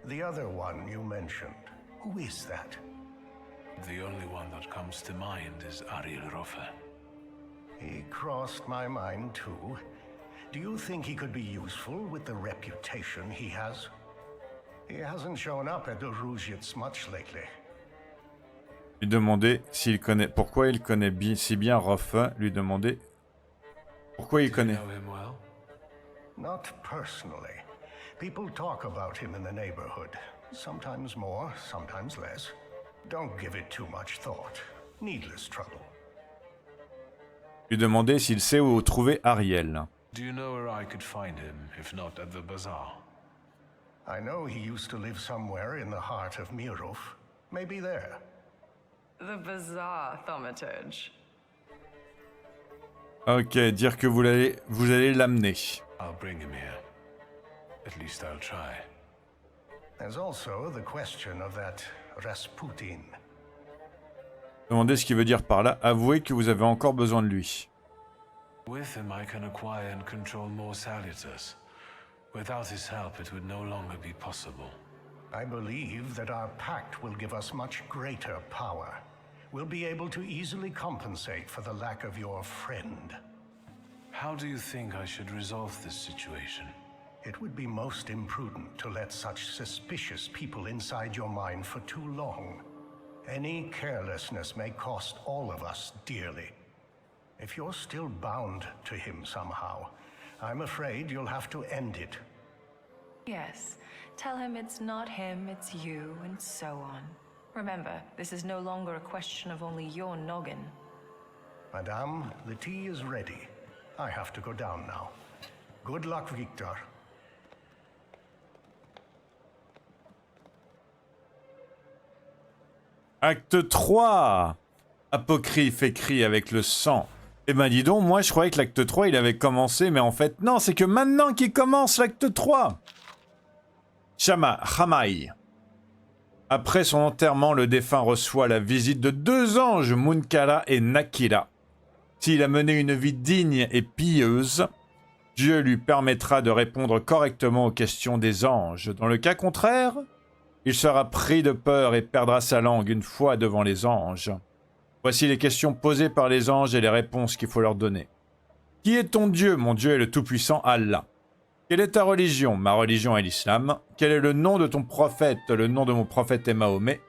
The other one you mentioned. Who is that? The only one that comes to mind is Ariel Rofe. He crossed my mind too. Do you think he could be useful with the reputation he has? He hasn't shown up at the Różiec much lately. Lui demander s'il connaît, pourquoi il connaît si bien Rofe. Lui demander pourquoi il connaît. Not personally. People talk about him in the neighborhood. Sometimes more, sometimes less. Don't give it too much thought. Needless trouble. Lui demander s'il sait où trouver Ariel. Do you know where I could find him, if not at the bazaar? I know he used to live somewhere in the heart of Mirov. Maybe there. The bazaar, Thaumaturge. Ok, dire que vous allez l'amener. I'll bring him here. At least I'll try. There's also the question of that Rasputin. Demandez ce qu'il veut dire par là. Avouez que vous avez encore besoin de lui. With him, I can acquire and control more Salutars. Without his help, it would no longer be possible. I believe that our pact will give us much greater power. We'll be able to easily compensate for the lack of your friend. How do you think I should resolve this situation? It would be most imprudent to let such suspicious people inside your mind for too long. Any carelessness may cost all of us dearly. If you're still bound to him somehow, I'm afraid you'll have to end it. Yes. Tell him it's not him, it's you, and so on. Remember, this is no longer a question of only your noggin. Madame, the tea is ready. I have to go down now. Good luck, Victor. Acte 3. Apocryphe écrit avec le sang. Eh ben dis donc, moi je croyais que l'acte 3 il avait commencé, mais en fait non, c'est que maintenant qu'il commence l'acte 3. Hamai. Après son enterrement, le défunt reçoit la visite de deux anges, Munkala et Nakila. S'il a mené une vie digne et pieuse, Dieu lui permettra de répondre correctement aux questions des anges. Dans le cas contraire, il sera pris de peur et perdra sa langue une fois devant les anges. Voici les questions posées par les anges et les réponses qu'il faut leur donner. Qui est ton Dieu? Mon Dieu est le Tout-Puissant Allah. Quelle est ta religion? Ma religion est l'islam. Quel est le nom de ton prophète? Le nom de mon prophète est Mahomet.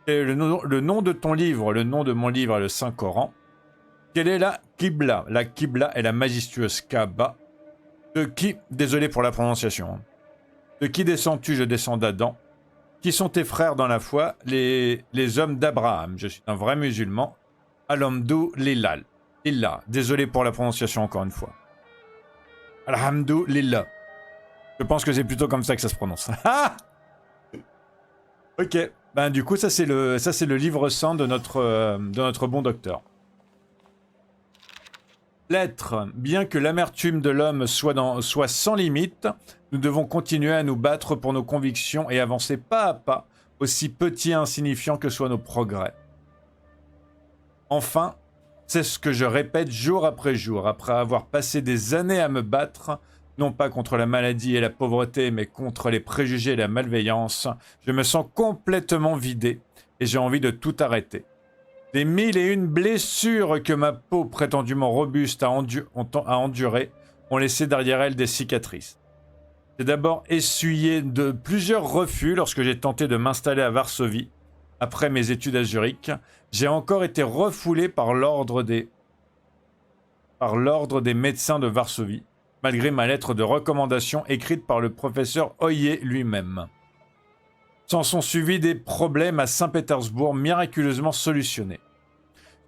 Quel est le nom de ton livre? Le nom de mon livre est le Saint-Coran. Quelle est la Qibla? La Qibla est la majestueuse Kaaba. De qui? Désolé pour la prononciation. De qui descends-tu? Je descends d'Adam. Qui sont tes frères dans la foi? Les hommes d'Abraham. Je suis un vrai musulman. Alhamdou Lillah. Désolé pour la prononciation encore une fois. Alhamdou Lillah. Je pense que c'est plutôt comme ça que ça se prononce. Ok. Ben du coup ça c'est le livre saint de notre bon docteur. L'être, bien que l'amertume de l'homme soit sans limite, nous devons continuer à nous battre pour nos convictions et avancer pas à pas, aussi petits et insignifiants que soient nos progrès. Enfin, c'est ce que je répète jour après avoir passé des années à me battre, non pas contre la maladie et la pauvreté, mais contre les préjugés et la malveillance, je me sens complètement vidé et j'ai envie de tout arrêter. Les 1001 blessures que ma peau prétendument robuste a endurées ont laissé derrière elle des cicatrices. J'ai d'abord essuyé de plusieurs refus lorsque j'ai tenté de m'installer à Varsovie, après mes études à Zurich, j'ai encore été refoulé par l'ordre des médecins de Varsovie, malgré ma lettre de recommandation écrite par le professeur Oye lui-même. S'en sont suivis des problèmes à Saint-Pétersbourg miraculeusement solutionnés.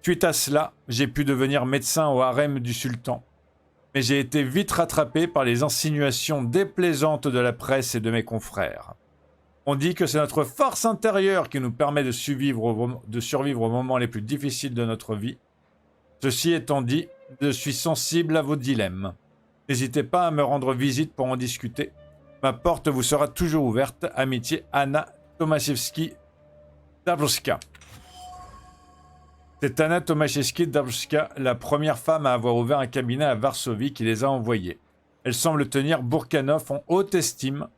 Suite à cela, j'ai pu devenir médecin au harem du sultan, mais j'ai été vite rattrapé par les insinuations déplaisantes de la presse et de mes confrères. On dit que c'est notre force intérieure qui nous permet de survivre aux moments les plus difficiles de notre vie. Ceci étant dit, je suis sensible à vos dilemmes. N'hésitez pas à me rendre visite pour en discuter. Ma porte vous sera toujours ouverte. Amitié, Anna Tomaszewski-Dabrowska. C'est Anna Tomaszewski-Dabrowska, la première femme à avoir ouvert un cabinet à Varsovie qui les a envoyés. Elle semble tenir Bourkanov en haute estime.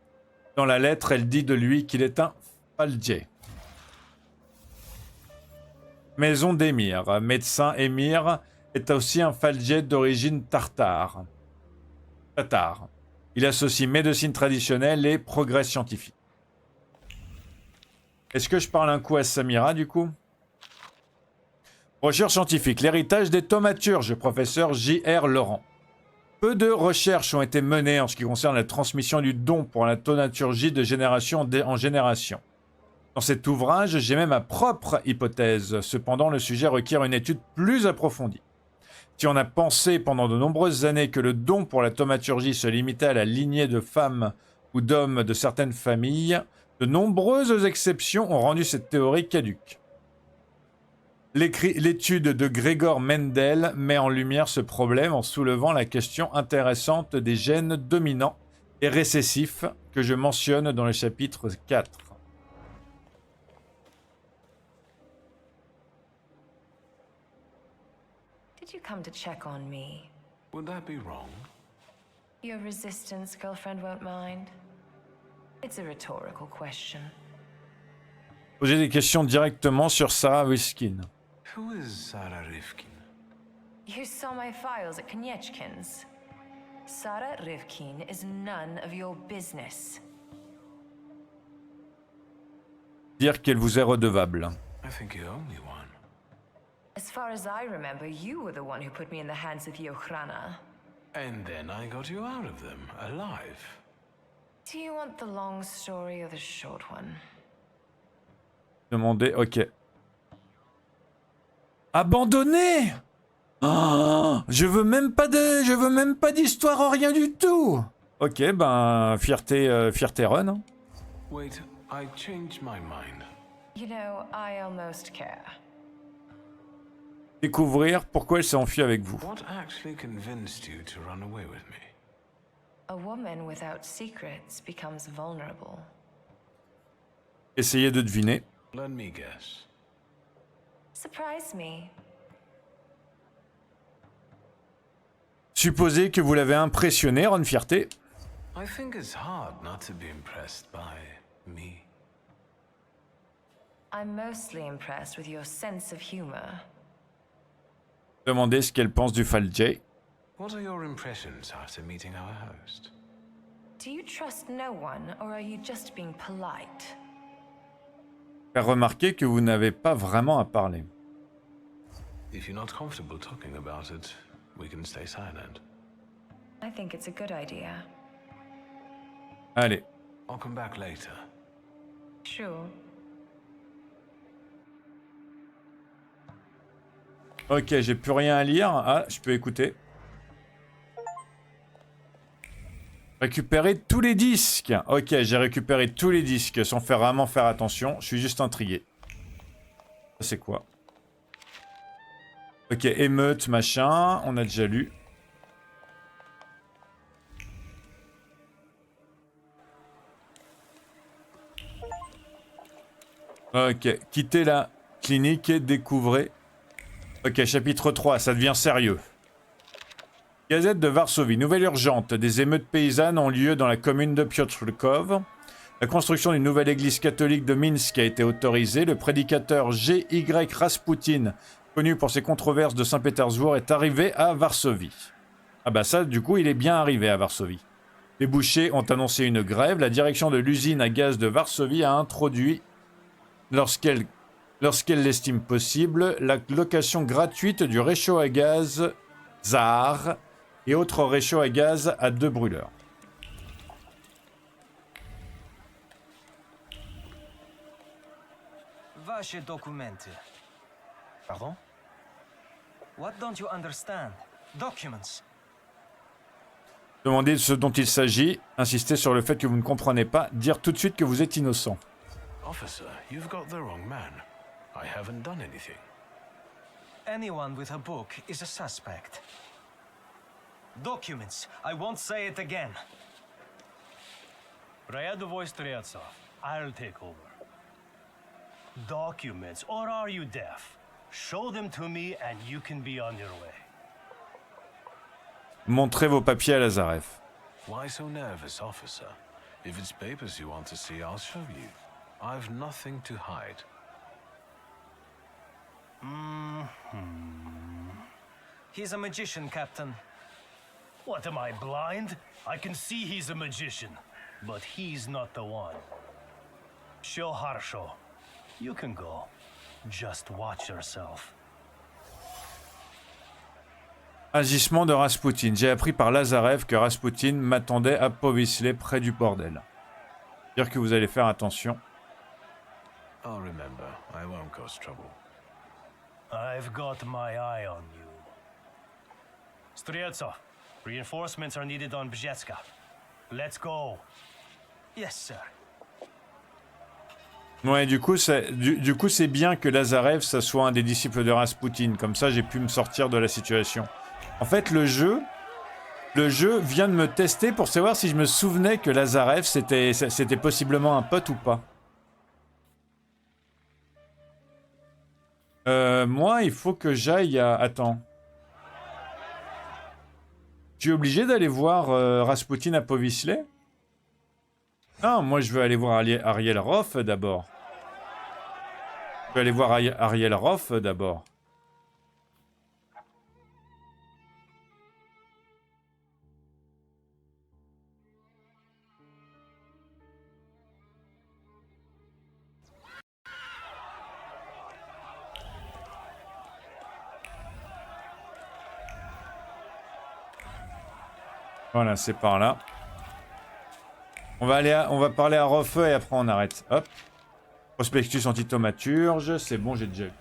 Dans la lettre, elle dit de lui qu'il est un faldier. Maison d'Émir. Médecin Émir est aussi un faldier d'origine tatar. Il associe médecine traditionnelle et progrès scientifique. Est-ce que je parle un coup à Samira, du coup? Recherche scientifique. L'héritage des thaumaturges, professeur J.R. Laurent. Peu de recherches ont été menées en ce qui concerne la transmission du don pour la thaumaturgie de génération en génération. Dans cet ouvrage, j'ai même ma propre hypothèse. Cependant, le sujet requiert une étude plus approfondie. Si on a pensé pendant de nombreuses années que le don pour la thaumaturgie se limitait à la lignée de femmes ou d'hommes de certaines familles, de nombreuses exceptions ont rendu cette théorie caduque. L'étude de Gregor Mendel met en lumière ce problème en soulevant la question intéressante des gènes dominants et récessifs que je mentionne dans le chapitre 4. Did you come to check on me? Would that be wrong? Your resistance girlfriend won't mind. It's a rhetorical question. Poser des questions directement sur Sarah Rifkin. Who is Sarah Rifkin? You saw my files at Konieczkin's. Sarah Rifkin is none of your business. Dire qu'elle vous est redevable. I think you owe me one. As far as I remember, you were the one who put me in the hands of the Ochrana. And then I got you out of them, alive. Do you want the long story or the short one? Demandez, ok. Abandonné. Oh, je veux même pas d'histoire, rien du tout. Ok, ben fierté run. Hein. Wait, I changed my mind. You know, I almost care. Découvrir pourquoi elle s'est enfuie avec vous. What actually convinced you to run away with me? A woman without secrets becomes vulnerable. Essayez de deviner. Let me guess. Surprise me. Supposez que vous l'avez impressionné, Ron Fierté. I think it's hard not to be impressed by me. I'm mostly impressed with your sense of humor. Demandez ce qu'elle pense du Faldier. What are your impressions after meeting our host? Do you trust no one, or are you just being polite? Faire remarquer que vous n'avez pas vraiment à parler. If you're not comfortable talking about it, we can stay silent. I think it's a good idea. Allez. I'll come back later. Sure. Ok, j'ai plus rien à lire. Ah, je peux écouter. Récupérer tous les disques. Ok, j'ai récupéré tous les disques sans vraiment faire attention. Je suis juste intrigué. Ça, c'est quoi? Ok, émeute, machin. On a déjà lu. Ok, quittez la clinique et découvrez. Ok, chapitre 3, ça devient sérieux. Gazette de Varsovie, nouvelle urgente. Des émeutes paysannes ont lieu dans la commune de Piotrków. La construction d'une nouvelle église catholique de Minsk a été autorisée. Le prédicateur G.Y. Rasputin, connu pour ses controverses de Saint-Pétersbourg, est arrivé à Varsovie. Ah bah ça, du coup, il est bien arrivé à Varsovie. Les bouchers ont annoncé une grève. La direction de l'usine à gaz de Varsovie a introduit, lorsqu'elle lorsqu'elle l'estime possible, la location gratuite du réchaud à gaz Zahar et autres réchauds à gaz à 2 brûleurs. Ваши документы. Pardon? What don't you understand? Documents. Demandez ce dont il s'agit, insistez sur le fait que vous ne comprenez pas, dire tout de suite que vous êtes innocent. Officer, you've got the wrong man. I haven't done anything. Anyone with a book is a suspect. Documents. I won't say it again. Рядовой Стрельцов, I'll take over. Documents, or are you deaf? Show them to me and you can be on your way. Montrez vos papiers à Lazarev. Why so nervous, officer? If it's papers you want to see, I'll show you. I've nothing to hide. He's a magician, Captain. What, am I blind? I can see he's a magician, but he's not the one. Show Harsho. You can go. Just watch yourself. Agissement de Rasputin. J'ai appris par Lazarev que Rasputin m'attendait à Povisley près du bordel. Dire que vous allez faire attention. I'll remember. I won't cause trouble. I've got my eye on you. Streltsov, reinforcements are needed on Bzetska. Let's go. Yes, sir. Ouais, du coup, c'est bien que Lazarev, ça soit un des disciples de Rasputin. Comme ça, j'ai pu me sortir de la situation. En fait, le jeu vient de me tester pour savoir si je me souvenais que Lazarev, c'était possiblement un pote ou pas. Moi, il faut que j'aille à... Attends. Tu es obligé d'aller voir Rasputin à Povisley? Non, moi je veux aller voir Ariel Roth d'abord. Je veux aller voir Ariel Roth d'abord. Voilà, c'est par là. On va parler à Rotheu et après on arrête. Hop. Prospectus antithaumaturge, c'est bon, j'ai déjà eu.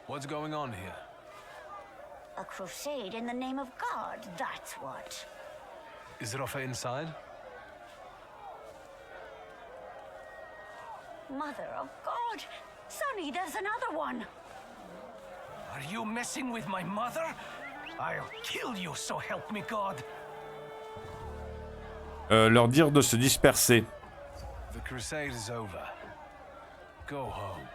What's going on here? A crusade in the name of God, that's what. Is Rafa inside? Mother of God! Sonny, there's another one! Are you messing with my mother? I'll kill you, so help me God. Leur dire de se disperser. The crusade is over. Go home.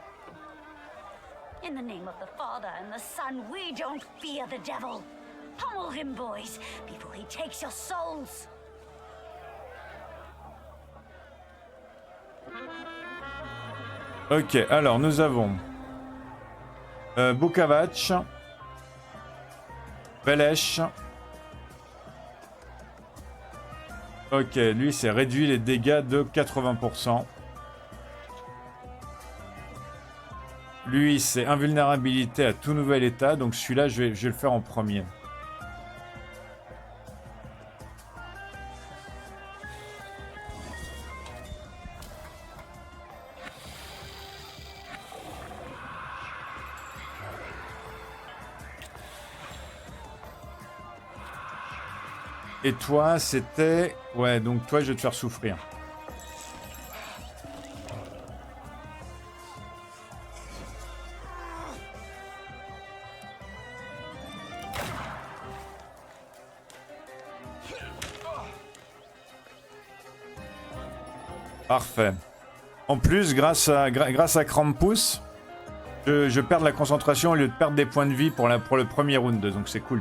In the name of the Father and the Son, we don't fear the devil. Pummel him, boys, before he takes your souls. Ok, alors nous avons Bukavac, Belesh. Ok, lui c'est réduit les dégâts de 80%. Lui c'est invulnérabilité à tout nouvel état, donc celui-là je vais le faire en premier. Et toi, c'était... Ouais, donc toi, je vais te faire souffrir. Parfait. En plus, grâce à Krampus, je perds de la concentration au lieu de perdre des points de vie pour le premier round, donc c'est cool.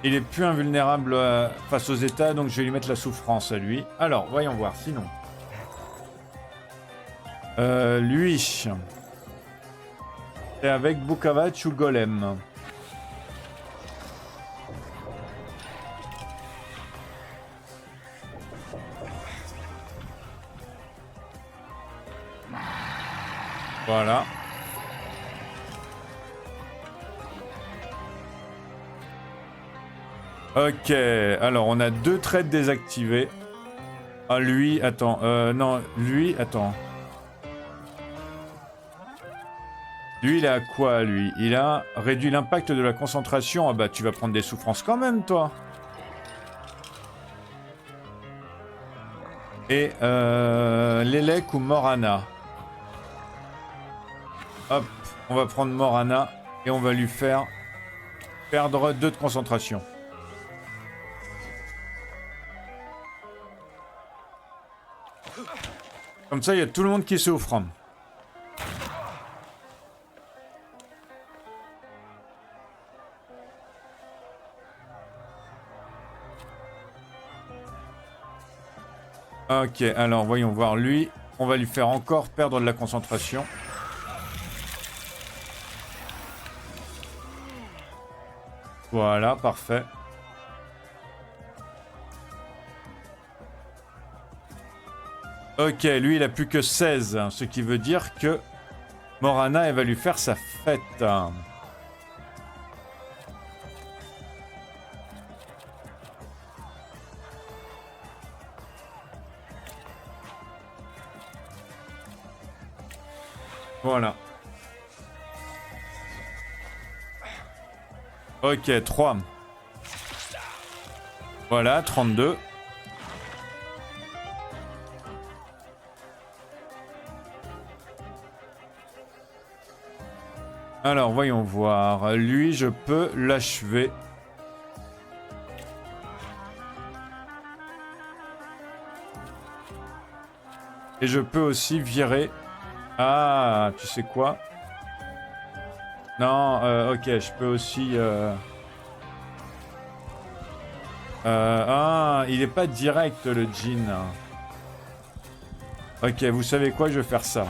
Il est plus invulnérable face aux états, donc je vais lui mettre la souffrance à lui. Alors, voyons voir, sinon. Lui. C'est avec Bukavac ou Golem. Voilà. Ok, alors on a 2 traits désactivés. Ah lui, attends, non, lui, attends. Lui, il a quoi, lui? Il a réduit l'impact de la concentration. Ah bah, tu vas prendre des souffrances quand même, toi. Et Lelek ou Morana. Hop, on va prendre Morana et on va lui faire perdre 2 de concentration. Comme ça, il y a tout le monde qui souffre. Ok, alors voyons voir lui. On va lui faire encore perdre de la concentration. Voilà, parfait. Ok, lui il a plus que 16, ce qui veut dire que Morana elle va lui faire sa fête. Voilà. Ok, 3. Voilà, 32. Alors, voyons voir. Lui, je peux l'achever. Et je peux aussi virer. Ah, tu sais quoi? Non, ok, je peux aussi... ah, il est pas direct, le djinn. Ok, vous savez quoi? Je vais faire ça.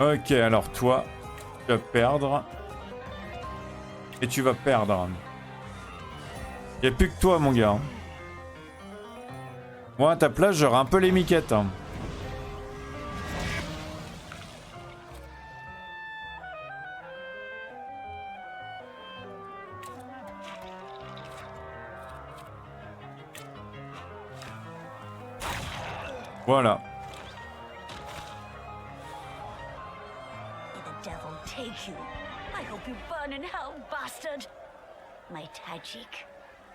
Ok, alors toi, tu vas perdre. Et tu vas perdre. Il n'y a plus que toi, mon gars. Moi, à ta place, j'aurai un peu les miquettes. Voilà. The devil take you. I hope you burn in hell, bastard. My Tajik.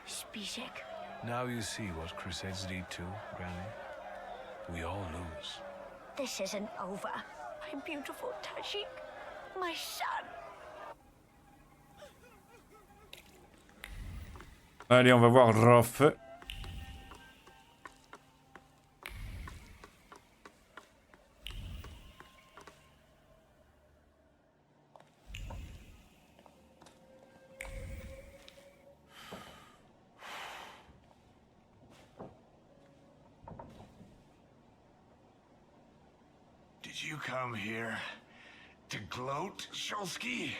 Spizek. Now you see what crusades lead to, Granny. We all lose. This isn't over. My beautiful Tajik. My son. Allez, on va voir Rof. Did you come here to gloat, Shulsky?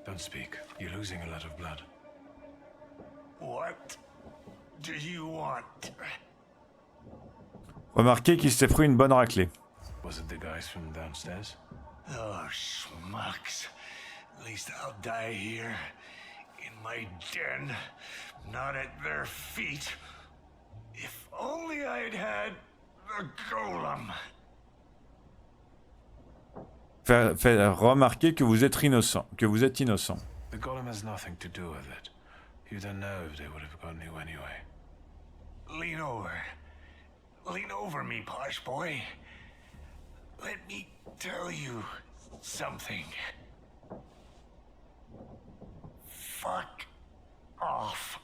Don't speak. You're losing a lot of blood. What do you want? Remarquez qu'il s'est pris une bonne raclée. Was it the guys from downstairs? Oh, schmucks. At least I'll die here. In my den. Not at their feet. If only I'd had the golem. Fait remarquer que vous êtes innocent. The golem has nothing to do with it. You don't know if they would have gotten you anyway. Lean over. Lean over me, posh boy. Let me tell you something. Fuck off.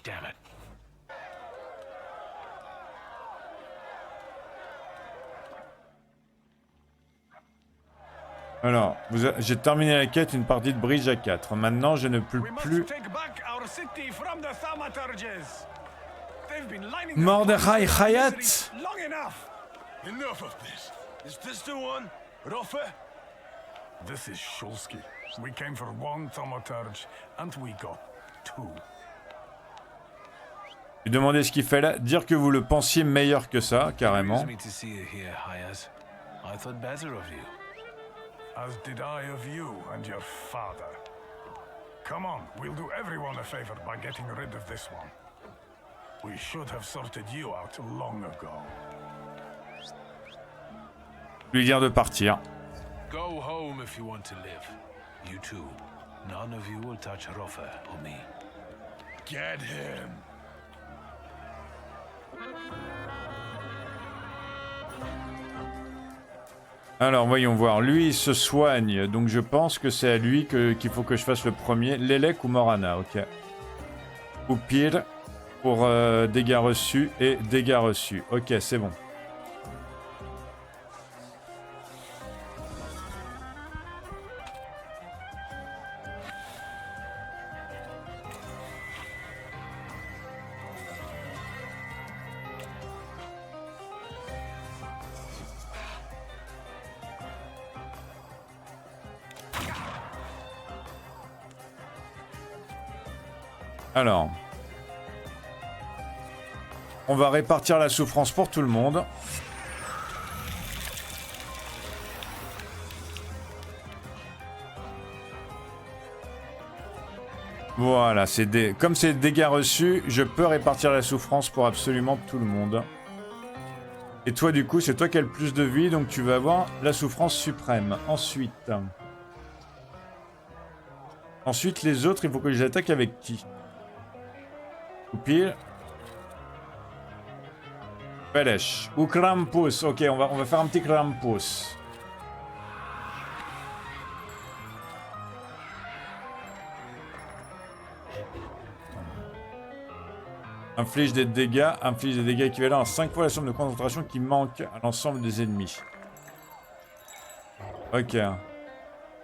Damn it. Alors, j'ai terminé la quête, une partie de bridge à 4. Maintenant, je ne peux plus... Mordechai Hayat. Enough of this. Is this the one? Rofe? This is Shulsky. We came for one thaumaturge, and we got two. Lui demander ce qu'il fait là, dire que vous le pensiez meilleur que ça, carrément. As did I of you and your father. Come on, we'll do everyone a favor by getting rid of this one. We should have sorted you out long ago. Lui dire de partir. Go home if you want to live. You too. None of you will touch Rofe or me. Get him. Alors, voyons voir. Lui, il se soigne. Donc, je pense que c'est à lui qu'il faut que je fasse le premier. Lelek ou Morana, ok. Ou pire, pour dégâts reçus et dégâts reçus. Ok, c'est bon. Alors, on va répartir la souffrance pour tout le monde. Voilà, comme c'est des dégâts reçus, je peux répartir la souffrance pour absolument tout le monde. Et toi, du coup, c'est toi qui as le plus de vie, donc tu vas avoir la souffrance suprême. Ensuite, les autres, il faut que je les attaque avec qui? Ou pire. Pelech. Ou Krampus. Ok, on va faire un petit Krampus. Inflige des dégâts équivalents à 5 fois la somme de concentration qui manque à l'ensemble des ennemis. Ok.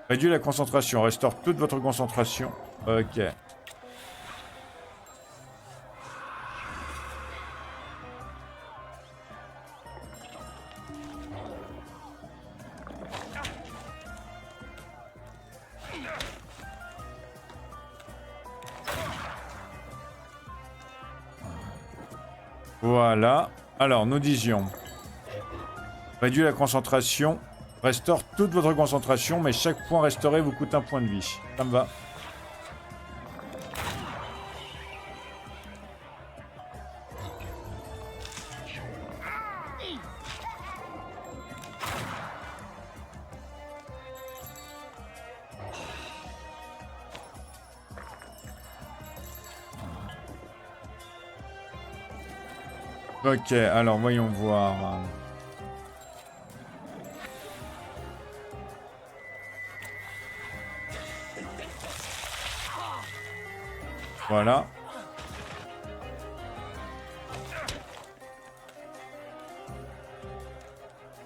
Réduit la concentration, restaure toute votre concentration. Ok. Voilà. Alors, nous disions... Réduit la concentration. Restaure toute votre concentration, mais chaque point restauré vous coûte un point de vie. Ça me va. Ok, alors voyons voir. Voilà.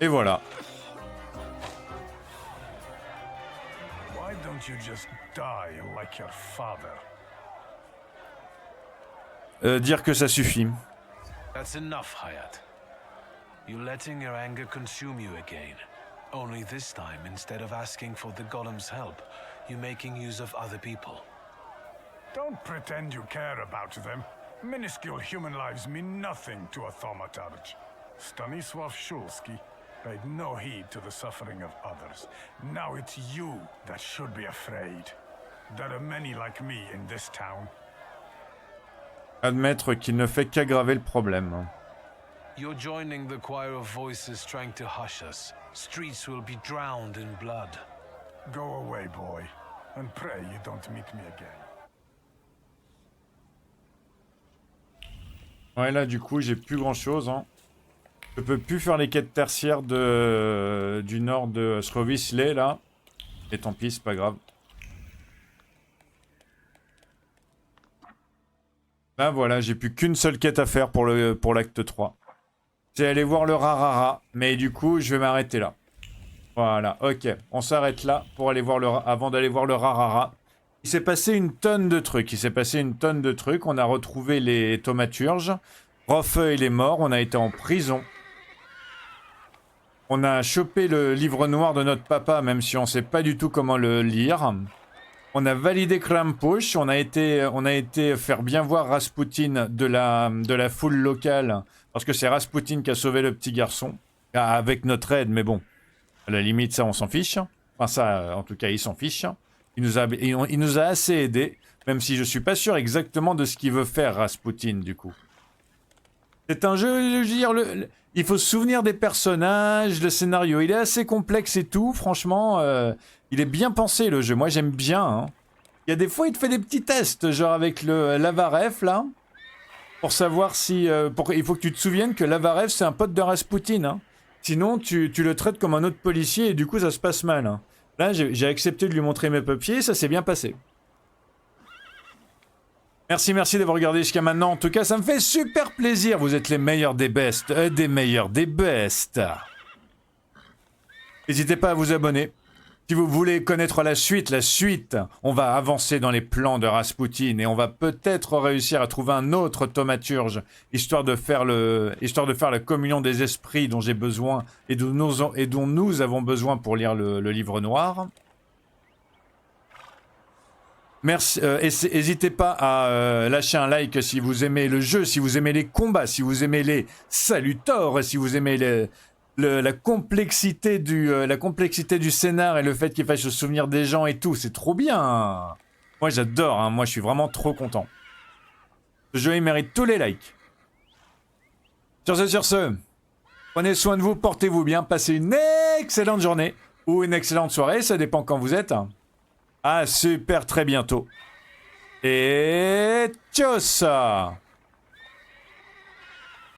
Et voilà. Why don't you just die like your father? Dire que ça suffit. That's enough, Hayat. You're letting your anger consume you again. Only this time, instead of asking for the golem's help, you're making use of other people. Don't pretend you care about them. Minuscule human lives mean nothing to a thaumaturge. Stanisław Shulsky paid no heed to the suffering of others. Now it's you that should be afraid. There are many like me in this town. Admettre qu'il ne fait qu'aggraver le problème. You're joining the choir of voices trying to hush us. Streets will be drowned in blood. Go away, boy, and pray you don't meet me again. Ouais, là, du coup, j'ai plus grand-chose. Hein. Je peux plus faire les quêtes tertiaires du nord de Srovisley, là. Et tant pis, c'est pas grave. Ben voilà, j'ai plus qu'une seule quête à faire pour l'acte 3. C'est aller voir le Rarara, mais du coup, je vais m'arrêter là. Voilà, ok, on s'arrête là pour aller voir avant d'aller voir le Rarara. Il s'est passé une tonne de trucs, on a retrouvé les thaumaturges, Roffeu il est mort, on a été en prison. On a chopé le livre noir de notre papa, même si on sait pas du tout comment le lire. On a validé Krampusch, on a été faire bien voir Rasputin de la foule locale, parce que c'est Rasputin qui a sauvé le petit garçon, avec notre aide, mais bon, à la limite, ça, on s'en fiche. Enfin, ça, en tout cas, il s'en fiche. Il nous a assez aidés, même si je suis pas sûr exactement de ce qu'il veut faire, Rasputin, du coup. C'est un jeu, je veux dire, il faut se souvenir des personnages, le scénario, il est assez complexe et tout, franchement, il est bien pensé, le jeu. Moi, j'aime bien, hein. Il y a des fois, il te fait des petits tests, genre avec l'Avarev, là, pour savoir si... il faut que tu te souviennes que l'Avarev, c'est un pote de Rasputin, hein. Sinon, tu le traites comme un autre policier et du coup, ça se passe mal. Hein. Là, j'ai accepté de lui montrer mes papiers, ça s'est bien passé. Merci d'avoir regardé jusqu'à maintenant. En tout cas, ça me fait super plaisir. Vous êtes les meilleurs des bestes. Des meilleurs des bestes. N'hésitez pas à vous abonner. Si vous voulez connaître la suite, on va avancer dans les plans de Rasputin et on va peut-être réussir à trouver un autre thaumaturge, histoire de faire la communion des esprits dont j'ai besoin et dont nous avons besoin pour lire le livre noir. Merci, n'hésitez pas à lâcher un like si vous aimez le jeu, si vous aimez les combats, si vous aimez les salutors, si vous aimez la complexité du scénar et le fait qu'il faille se souvenir des gens et tout, c'est trop bien. Moi j'adore, hein. Moi je suis vraiment trop content. Ce jeu il mérite tous les likes. Sur ce, prenez soin de vous, portez-vous bien, passez une excellente journée ou une excellente soirée, ça dépend quand vous êtes. À super très bientôt. Et tchuss!